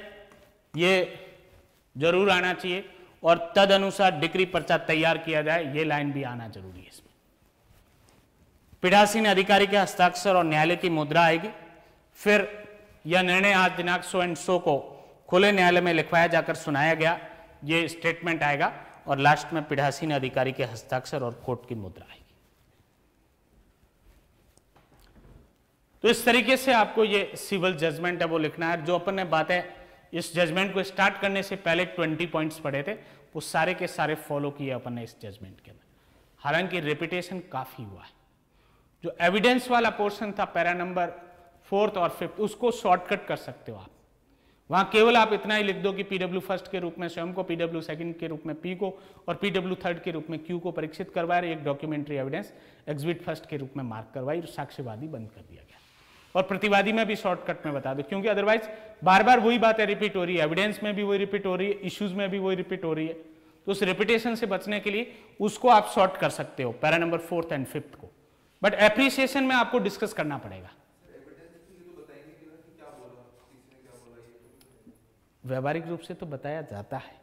ये जरूर आना चाहिए, और तद अनुसार डिक्री पर्चा तैयार किया जाए, ये लाइन भी आना जरूरी है इसमें। पीठासीन अधिकारी के हस्ताक्षर और न्यायालय की मुद्रा आएगी। फिर यह निर्णय आज दिनांक 100 को खुले न्यायालय में लिखवाया जाकर सुनाया गया, ये स्टेटमेंट आएगा, और लास्ट में पीठासीन अधिकारी के हस्ताक्षर और कोर्ट की मुद्रा आएगी। तो इस तरीके से आपको ये सिविल जजमेंट है वो लिखना है। जो अपन ने बातें इस जजमेंट को स्टार्ट करने से पहले 20 पॉइंट्स पढ़े थे, वो सारे के सारे फॉलो किए अपन ने इस जजमेंट के अंदर। हालांकि रिपीटेशन काफी हुआ है। जो एविडेंस वाला पोर्शन था पैरा नंबर 4th और 5th, उसको शॉर्टकट कर सकते हो आप। वहां केवल आप इतना ही लिख दो कि पीडब्ल्यू फर्स्ट के रूप में स्वयं को, पीडब्ल्यू सेकंड के रूप में पी को, और पीडब्ल्यू थर्ड के रूप में क्यू को परीक्षित करवाया, एक डॉक्यूमेंट्री एविडेंस एग्जिबिट फर्स्ट के रूप में मार्क करवाई, साक्ष्यवादी बंद कर दिया गया। और प्रतिवादी में भी शॉर्टकट में बता दो, क्योंकि अदरवाइज बार बार वही बातें रिपीट हो रही है, एविडेंस में भी वही रिपीट हो रही है, इश्यूज में भी वही रिपीट हो रही है। तो उस रिपीटेशन से बचने के लिए उसको आप शॉर्ट कर सकते हो, para number 4th and 5th को। बट एप्रिसिएशन में आपको डिस्कस करना पड़ेगा। व्यवहारिक रूप से तो बताया जाता है,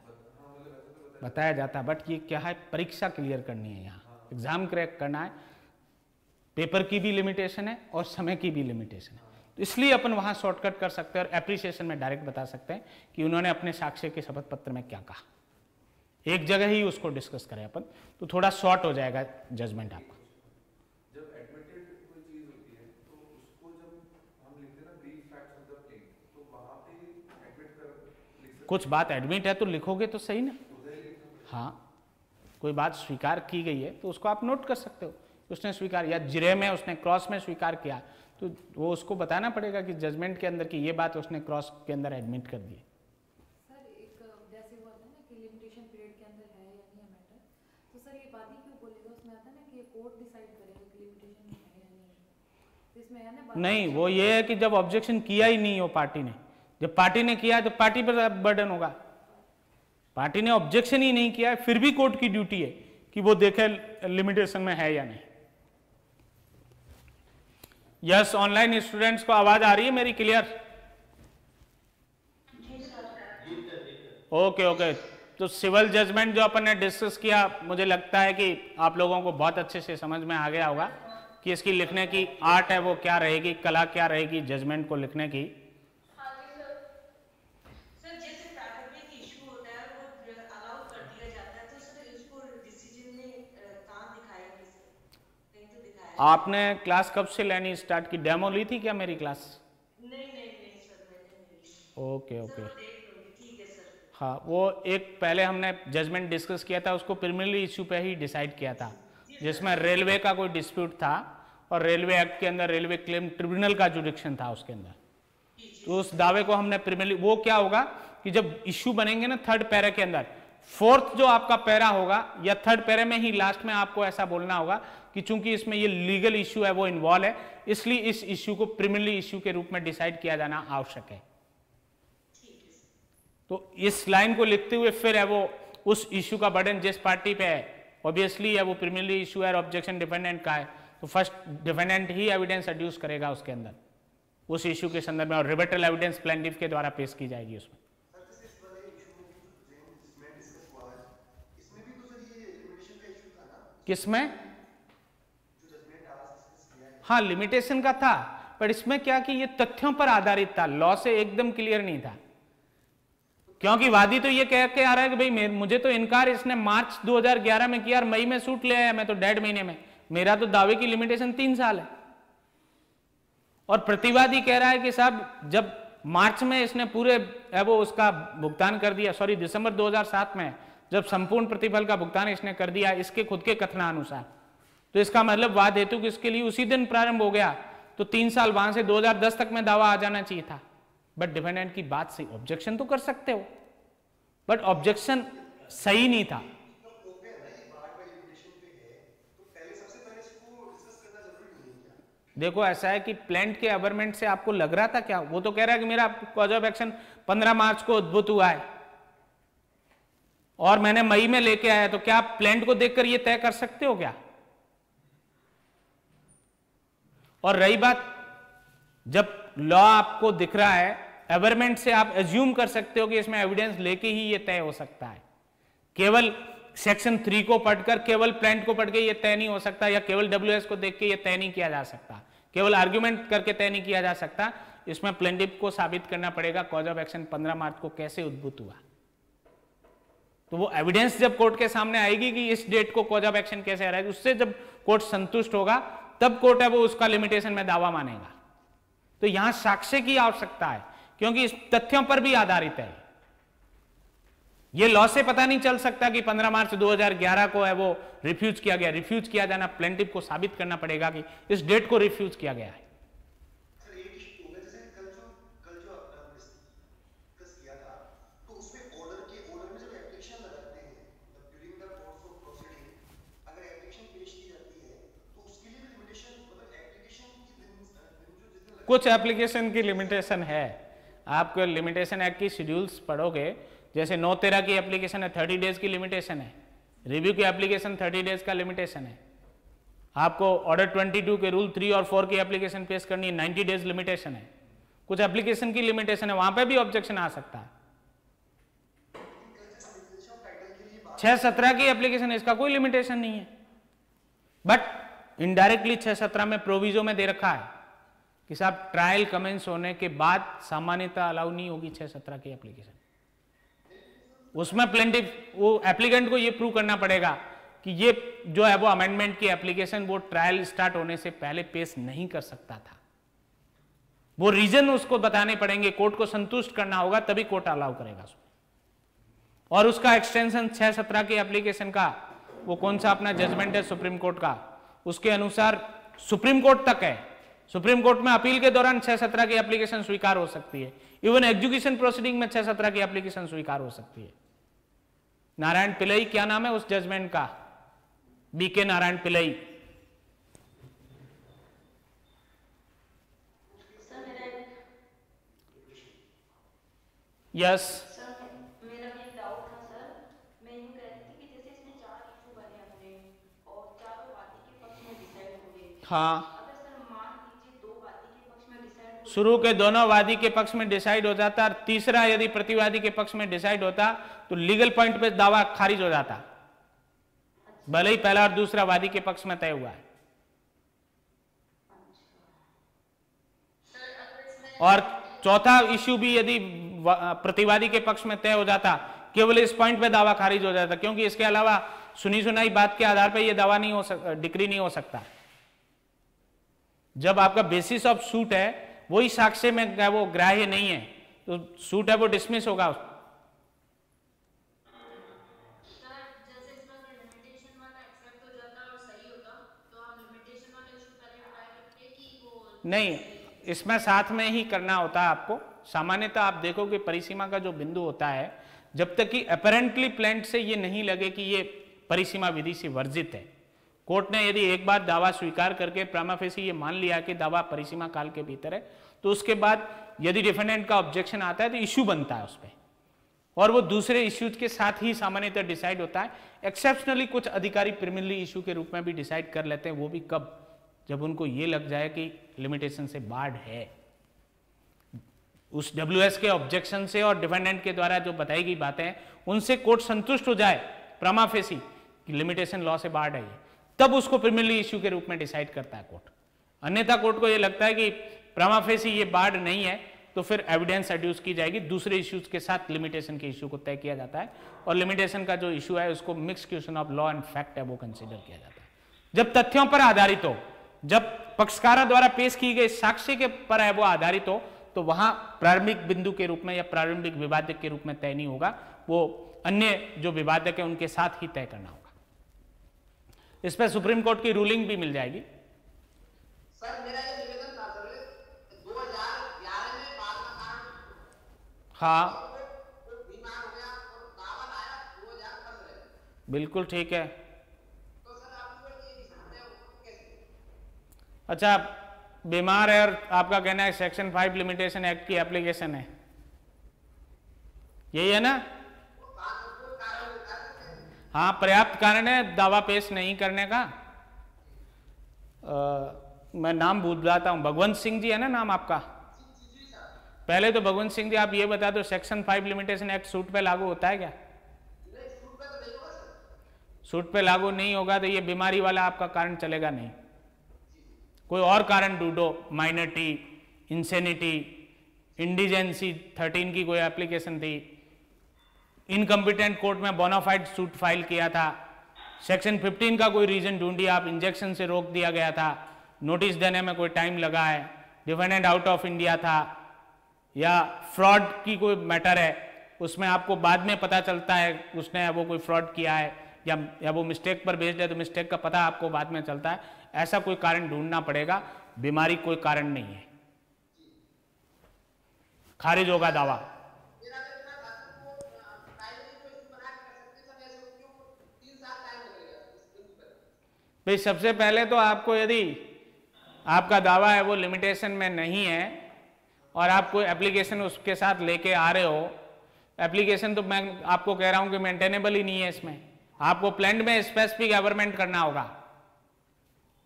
बट ये क्या है, परीक्षा क्लियर करनी है, यहाँ एग्जाम क्रैक करना है। पेपर की भी लिमिटेशन है और समय की भी लिमिटेशन है, तो इसलिए अपन वहां शॉर्टकट कर सकते हैं और एप्रिसिएशन में डायरेक्ट बता सकते हैं कि उन्होंने अपने साक्ष्य के शपथ पत्र में क्या कहा। एक जगह ही उसको डिस्कस करें अपन, तो थोड़ा शॉर्ट हो जाएगा जजमेंट आपका। जब एडमिटेड कोई चीज होती है तो उसको जब हम लिखते हैं ना brief facts of the case, तो वहां पे एडमिट कर लिख सकते। कुछ बात एडमिट है तो लिखोगे तो सही ना। हाँ, कोई बात स्वीकार की गई है तो उसको आप नोट कर सकते हो, उसने स्वीकार, या जिरे में उसने क्रॉस में स्वीकार किया, तो वो उसको बताना पड़ेगा कि जजमेंट के अंदर की ये बात उसने क्रॉस के अंदर एडमिट कर दी। सर एक जैसे वो आता है ना कि लिमिटेशन पीरियड के अंदर है या नहीं है मैटर, तो सर ये वादी क्यों बोलेगा, उसमें आता है ना कि ये कोर्ट डिसाइड करेगा कि लिमिटेशन है या नहीं है, तो इसमें है ना नहीं, वो ये है कि जब ऑब्जेक्शन किया ही नहीं हो पार्टी ने, जब पार्टी ने किया तो पार्टी पर बर्डन होगा। पार्टी ने ऑब्जेक्शन ही नहीं किया है, फिर भी कोर्ट की ड्यूटी है कि वो देखे लिमिटेशन में है या नहीं। यस, ऑनलाइन स्टूडेंट्स को आवाज आ रही है मेरी क्लियर? ओके। तो सिविल जजमेंट जो अपन ने डिस्कस किया, मुझे लगता है कि आप लोगों को बहुत अच्छे से समझ में आ गया होगा कि इसकी लिखने की आर्ट है वो क्या रहेगी, कला क्या रहेगी जजमेंट को लिखने की। आपने क्लास कब से लेनी स्टार्ट की? डेमो ली थी क्या मेरी क्लास? नहीं सर, मैंने नहीं। ओके। ठीक है सर। हाँ, वो एक पहले हमने जजमेंट डिस्कस किया था, उसको प्रीलिमिनरी इश्यू पे ही डिसाइड किया था, जिसमें रेलवे का कोई डिस्प्यूट था और रेलवे एक्ट के अंदर रेलवे क्लेम ट्रिब्यूनल का जुडिक्शन था उसके अंदर। तो उस दावे को हमने प्रीमियरली, वो क्या होगा कि जब इश्यू बनेंगे ना थर्ड पैरा के अंदर, फोर्थ जो आपका पैरा होगा या थर्ड पैरा में ही लास्ट में आपको ऐसा बोलना होगा कि चूंकि इसमें ये लीगल इश्यू है वो इन्वॉल्व है, इसलिए इस इश्यू को प्रीमियरली इश्यू के रूप में डिसाइड किया जाना आवश्यक है। तो इस लाइन को लिखते हुए फिर है वो उस इश्यू का बर्डन जिस पार्टी पे है, ऑब्वियसली है वो प्रीमियरली इश्यू है और ऑब्जेक्शन डिफेंडेंट का है, तो फर्स्ट डिफेंडेंट ही एविडेंस एड्यूस करेगा उसके अंदर उस इश्यू के संदर्भ में, और रिबेटल एविडेंस प्लेंटिफ के द्वारा पेश की जाएगी उसमें। किसमें? हाँ, लिमिटेशन का था, पर इसमें क्या कि ये तथ्यों पर आधारित था, लॉ से एकदम क्लियर नहीं था। क्योंकि वादी तो ये कह के आ रहा है कि भाई मुझे तो इनकार इसने मार्च 2011 में किया और मई में सूट ले आया, मैं तो 1.5 महीने में, मेरा तो दावे की लिमिटेशन 3 साल है। और प्रतिवादी कह रहा है कि साहब जब मार्च में इसने पूरे वो उसका भुगतान कर दिया, सॉरी दिसंबर 2007 में जब संपूर्ण प्रतिफल का भुगतान इसने कर दिया इसके खुद के कथनानुसार, तो इसका मतलब वाद हेतु कि इसके लिए उसी दिन प्रारंभ हो गया, तो 3 साल वहां से 2010 तक में दावा आ जाना चाहिए था। बट डिफेंडेंट की बात सही, ऑब्जेक्शन तो कर सकते हो, बट ऑब्जेक्शन सही नहीं था। देखो ऐसा है कि प्लेंट के अबरमेंट से आपको लग रहा था क्या, वो तो कह रहा है कि मेरा कॉज ऑफ एक्शन 15 मार्च को उद्भूत हुआ है और मैंने मई में लेके आया, तो क्या आप प्लेंट को देखकर ये तय कर सकते हो क्या? और रही बात, जब लॉ आपको दिख रहा है, एवरमेंट से आप एज्यूम कर सकते हो कि इसमें एविडेंस लेके ही ये तय हो सकता है। केवल सेक्शन 3 को पढ़कर, केवल प्लेंट को पढ़ के ये तय नहीं हो सकता, या केवल WS को देख के ये तय नहीं किया जा सकता, केवल आर्ग्यूमेंट करके तय नहीं किया जा सकता। इसमें प्लेंटिफ को साबित करना पड़ेगा कॉज ऑफ एक्शन 15 मार्च को कैसे उद्भूत हुआ। तो वो एविडेंस जब कोर्ट के सामने आएगी कि इस डेट को कॉज ऑफ एक्शन कैसे आ रहा है, उससे जब कोर्ट संतुष्ट होगा तब कोर्ट है वो उसका लिमिटेशन में दावा मानेगा। तो यहां साक्ष्य की आवश्यकता है क्योंकि इस तथ्यों पर भी आधारित है। ये लॉ से पता नहीं चल सकता कि 15 मार्च 2011 को है वो रिफ्यूज किया गया। रिफ्यूज किया जाना प्लेंटिफ को साबित करना पड़ेगा कि इस डेट को रिफ्यूज किया गया है। सर एक इशू होगा, जैसे कल जो आपने डिस्कस किया था, तो उसमें ऑर्डर में जब एप्लीकेशन लगाते हैं, मतलब during the course of proceeding अगर एप्लीकेशन पेश की जाती है तो उसके लिए भी लिमिटेशन, मतलब एप्लीकेशन की दिन जो जिस दिन कुछ एप्लीकेशन की लिमिटेशन है। आपको लिमिटेशन एक्ट की शेड्यूल्स पढ़ोगे, जैसे 9/13 की एप्लीकेशन है 30 डेज की लिमिटेशन है, रिव्यू की एप्लीकेशन 30 डेज का लिमिटेशन है, आपको ऑर्डर 22 के रूल 3 और 4 की एप्लीकेशन पेश करनी है 90 डेज लिमिटेशन है। कुछ एप्लीकेशन की लिमिटेशन है, वहां पे भी ऑब्जेक्शन आ सकता है। 6/17 की एप्लीकेशन, इसका कोई लिमिटेशन नहीं है, बट इनडायरेक्टली 6/17 में प्रोविजो में दे रखा है कि साहब ट्रायल कमेंस होने के बाद सामान्यता अलाउ नहीं होगी 6/17 की एप्लीकेशन। उसमें प्लेंटिफ वो एप्लीकेंट को ये प्रूव करना पड़ेगा कि ये जो है वो अमेंडमेंट की एप्लीकेशन वो ट्रायल स्टार्ट होने से पहले पेश नहीं कर सकता था। वो रीजन उसको बताने पड़ेंगे, कोर्ट को संतुष्ट करना होगा, तभी कोर्ट अलाउ करेगा उसको। और उसका एक्सटेंशन 6/17 की एप्लीकेशन का वो कौन सा अपना जजमेंट है सुप्रीम कोर्ट का, उसके अनुसार सुप्रीम कोर्ट तक है। सुप्रीम कोर्ट में अपील के दौरान 6/17 की एप्लीकेशन स्वीकार हो सकती है, इवन एग्जीक्यूशन प्रोसीडिंग में 6/17 की एप्लीकेशन स्वीकार हो सकती है। नारायण पिल्लई, क्या नाम है उस जजमेंट का, BK Narayan Pillai. Yes sir मेरा एक डाउट था सर, मैं यूँ कह रही थी कि जैसे इसमें 4 इशू बने अपने और चारों वादी के पक्ष में डिसाइड हो गए। हाँ, अगर सर मान लीजिए 2 वादी के पक्ष में डिसाइड हो, शुरू के दोनों वादी के पक्ष में डिसाइड हो जाता और तीसरा यदि प्रतिवादी के पक्ष में डिसाइड होता तो लीगल पॉइंट पे दावा खारिज हो जाता, भले ही पहला और दूसरा वादी के पक्ष में तय हुआ है। और चौथा इश्यू भी यदि प्रतिवादी के पक्ष में तय हो जाता, केवल इस पॉइंट पे दावा खारिज हो जाता, क्योंकि इसके अलावा सुनी सुनाई बात के आधार पर यह दावा नहीं हो सकता, डिक्री नहीं हो सकता। जब आपका बेसिस ऑफ सूट है वही साक्ष्य में वो ग्राह्य नहीं है तो सूट है वो डिसमिस होगा। नहीं, इसमें साथ में ही करना होता है आपको। सामान्यतः आप देखो कि परिसीमा का जो बिंदु होता है, जब तक कि अपेरेंटली प्लेंट से ये नहीं लगे कि ये परिसीमा विधि से वर्जित है, कोर्ट ने यदि एक बार दावा स्वीकार करके प्रमा फेसी ये मान लिया कि दावा परिसीमा काल के भीतर है, तो उसके बाद यदि डिफेंडेंट का ऑब्जेक्शन आता है तो इश्यू बनता है उस पर, और वो दूसरे इश्यूज के साथ ही सामान्यतः डिसाइड होता है। एक्सेप्शनली कुछ अधिकारी प्रिमिनरी इश्यू के रूप में भी डिसाइड कर लेते हैं, वो भी कब, जब उनको ये लग जाए कि लिमिटेशन से बाढ़ है। उस डब्ल्यूएस के ऑब्जेक्शन से और डिफेंडेंट के द्वारा जो बताई गई बातें हैं उनसे कोर्ट संतुष्ट हो जाए प्रमा फेसी कि लिमिटेशन लॉ से बाढ़ है, तब उसको प्रिमिनरी इश्यू के रूप में डिसाइड करता है कोर्ट। अन्यथा कोर्ट को ये लगता है कि प्रमा फेसी ये बाढ़ नहीं है, तो फिर एविडेंस एड्यूस की जाएगी, दूसरे इश्यूज के साथ लिमिटेशन के इश्यू को तय किया जाता है, और लिमिटेशन का जो इश्यू है उसको mix question of law and fact है वो कंसीडर किया जाता है। जब तथ्यों पर आधारित हो, जब पक्षकारों द्वारा पेश की गई साक्ष्य के पर है वो आधारित हो, तो वहां प्रारंभिक बिंदु के रूप में या प्रारंभिक विवादक के रूप में तय नहीं होगा, वो अन्य जो विवादक है उनके साथ ही तय करना होगा। इस पर सुप्रीम कोर्ट की रूलिंग भी मिल जाएगी। सर मेरा ये निवेदन था सर, 2011 में बाद का कारण हाँ वो बीमार हो गया और दावा लाया 2015 बिल्कुल ठीक है। तो सर आप ये दिखाते हो कैसे? अच्छा, बीमार है और आपका कहना है सेक्शन 5 लिमिटेशन एक्ट की एप्लीकेशन है, यही है ना? हाँ, पर्याप्त कारण है दावा पेश नहीं करने का। मैं नाम भूल जाता हूँ, भगवंत सिंह जी है ना नाम आपका? पहले तो भगवंत सिंह जी आप ये बता दो, सेक्शन 5 लिमिटेशन एक्ट सूट पे लागू होता है क्या? सूट पे लागू नहीं होगा तो ये बीमारी वाला आपका कारण चलेगा नहीं। कोई और कारण ढूंढो, माइनरिटी, इंसेनिटी, इंडिजेंसी 13 की कोई एप्लीकेशन थी, इनकम्पिटेंट कोर्ट में बोनाफाइड सूट फाइल किया था, सेक्शन 15 का कोई रीजन ढूंढिए आप, इंजेक्शन से रोक दिया गया था, नोटिस देने में कोई टाइम लगा है, डिफेंडेंट आउट ऑफ इंडिया था, या फ्रॉड की कोई मैटर है उसमें आपको बाद में पता चलता है उसने वो कोई फ्रॉड किया है, या वो मिस्टेक पर बेस्ड है तो मिस्टेक का पता आपको बाद में चलता है, ऐसा कोई कारण ढूंढना पड़ेगा। बीमारी कोई कारण नहीं है, खारिज होगा दावा। भाई सबसे पहले तो आपको, यदि आपका दावा है वो लिमिटेशन में नहीं है और आप कोई एप्लीकेशन उसके साथ लेके आ रहे हो, एप्लीकेशन तो मैं आपको कह रहा हूं कि मेंटेनेबल ही नहीं है, इसमें आपको प्लेंट में स्पेसिफिक गवर्नमेंट करना होगा।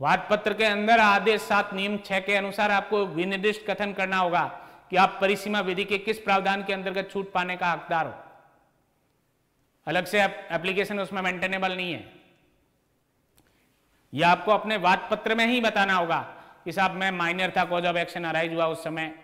वाद पत्र के अंदर आदेश 7 नियम 6 के अनुसार आपको विनिर्दिष्ट कथन करना होगा कि आप परिसीमा विधि के किस प्रावधान के अंतर्गत छूट पाने का हकदार हो। अलग से एप्लीकेशन उसमें मेंटेनेबल नहीं है, यह आपको अपने वाद पत्र में ही बताना होगा कि साहब मैं माइनर था, कॉज ऑफ एक्शन अराइज हुआ उस समय,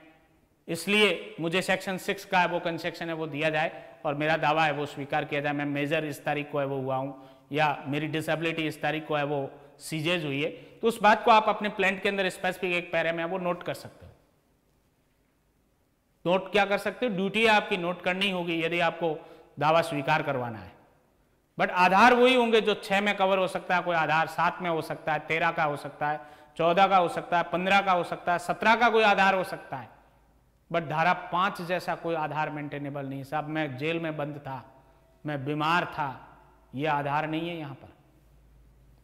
इसलिए मुझे सेक्शन 6 का वो कंसेक्शन है वो दिया जाए और मेरा दावा है वो स्वीकार किया जाए, मैं मेजर इस तारीख को है वो हुआ हूं, या मेरी डिसेबिलिटी इस तारीख को है वो सीजेज हुई है। तो उस बात को आप अपने प्लेंट के अंदर स्पेसिफिक एक पैरे में वो नोट कर सकते हो। नोट क्या कर सकते हो, ड्यूटी है आपकी, नोट करनी होगी यदि आपको दावा स्वीकार करवाना है। बट आधार वही होंगे जो 6 में कवर हो सकता है, कोई आधार 7 में हो सकता है, 13 का हो सकता है, 14 का हो सकता है, 15 का हो सकता है, 17 का कोई आधार हो सकता है। बट धारा 5 जैसा कोई आधार मेंटेनेबल नहीं। साहब मैं जेल में बंद था, मैं बीमार था, यह आधार नहीं है यहाँ पर।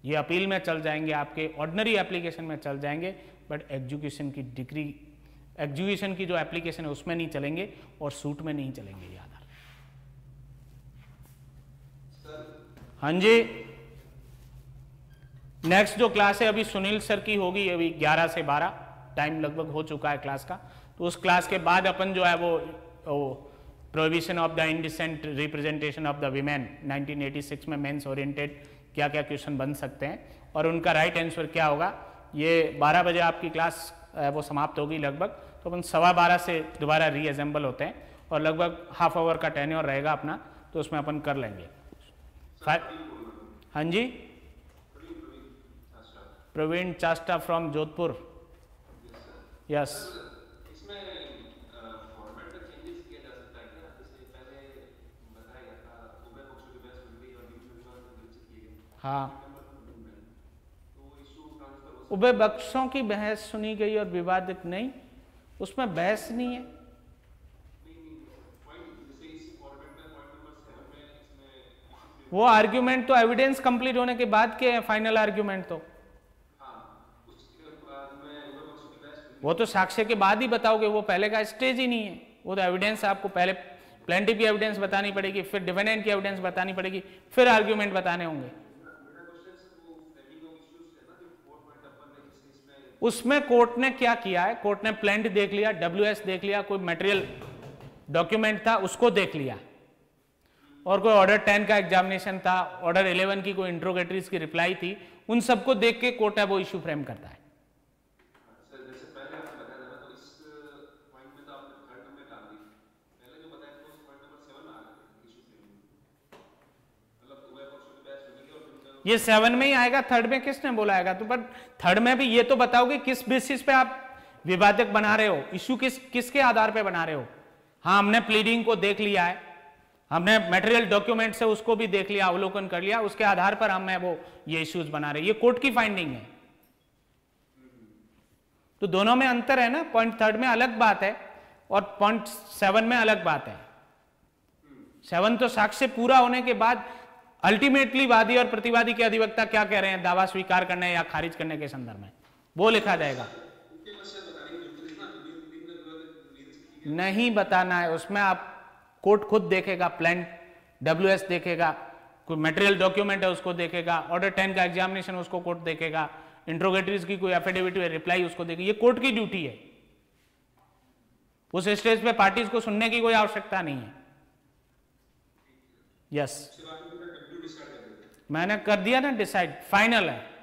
ये अपील में चल जाएंगे, आपके ऑर्डिनरी एप्लीकेशन में चल जाएंगे, बट एग्जीक्यूशन की डिग्री, एग्जीक्यूशन की जो एप्लीकेशन है उसमें नहीं चलेंगे और सूट में नहीं चलेंगे ये आधार। हाँ जी, नेक्स्ट जो क्लास है अभी सुनील सर की होगी, अभी 11 से 12 टाइम लगभग हो चुका है क्लास का। तो उस क्लास के बाद अपन जो है वो prohibition of the indecent representation of the women 1986 में मेंस ओरिएंटेड क्या क्या क्वेश्चन बन सकते हैं और उनका राइट आंसर क्या होगा, ये 12 बजे आपकी क्लास वो समाप्त होगी लगभग। तो अपन 12:15 से दोबारा रीअसेंबल होते हैं और लगभग हाफ आवर का टेन्योर रहेगा अपना, तो उसमें अपन कर लेंगे। हाँ जी, प्रवीण चास्टा फ्रॉम जोधपुर। यस, इसमें फॉर्मेट में चेंजेस किया जा सकता है क्या? जैसे पहले बताया गया था उभय पक्षों की बहस हुई और बीच में विवाद किए गए। हाँ, तो इशू ट्रांसफर हो उभय पक्षों की बहस सुनी गई और विवादित नहीं, उसमें बहस नहीं है। वो आर्ग्यूमेंट तो एविडेंस कंप्लीट होने के बाद के हैं, फाइनल आर्ग्यूमेंट तो वो तो साक्ष्य के बाद ही बताओगे, वो पहले का स्टेज ही नहीं है। वो तो एविडेंस आपको पहले प्लेंटिफ की एविडेंस बतानी पड़ेगी, फिर डिफेंडेंट की एविडेंस बतानी पड़ेगी, फिर आर्ग्यूमेंट बताने होंगे। उसमें कोर्ट ने क्या किया है, कोर्ट ने प्लेंट देख लिया, WS देख लिया, कोई मटेरियल डॉक्यूमेंट था उसको देख लिया, और कोई ऑर्डर 10 का एग्जामिनेशन था, ऑर्डर 11 की कोई इंट्रोगेटरीज की रिप्लाई थी, उन सबको देख के कोर्ट है वो इशू फ्रेम करता है। ये 7 में ही आएगा, थर्ड में किसने बोला आएगा? तो पर थर्ड में भी ये तो बताओगे किस बेसिस पे आप विवादक बना रहे हो, इशू किसके आधार पे बना रहे हो। हाँ, हमने प्लीडिंग को देख लिया है, हमने मटेरियल डॉक्यूमेंट से उसको भी देख लिया, अवलोकन कर लिया, उसके आधार पर हम वो ये इश्यूज बना रहे हैं। ये कोर्ट की फाइंडिंग है। तो दोनों में अंतर है ना, पॉइंट थर्ड में अलग बात है और पॉइंट 7 में अलग बात है। 7 तो साक्ष्य पूरा होने के बाद अल्टीमेटली वादी और प्रतिवादी के अधिवक्ता क्या कह रहे हैं, दावा स्वीकार करने या खारिज करने के संदर्भ में वो लिखा जाएगा। नहीं बताना है उसमें, आप कोर्ट खुद देखेगा, प्लेंट WS देखेगा, कोई मटेरियल डॉक्यूमेंट है उसको देखेगा, ऑर्डर 10 का एग्जामिनेशन उसको कोर्ट देखेगा, इंट्रोगेटरीज की कोई एफिडेविट या रिप्लाई उसको देखेगी। ये कोर्ट की ड्यूटी है। उस स्टेज पे पार्टीज को सुनने की कोई आवश्यकता नहीं है। यस, मैंने कर दिया ना डिसाइड, फाइनल है।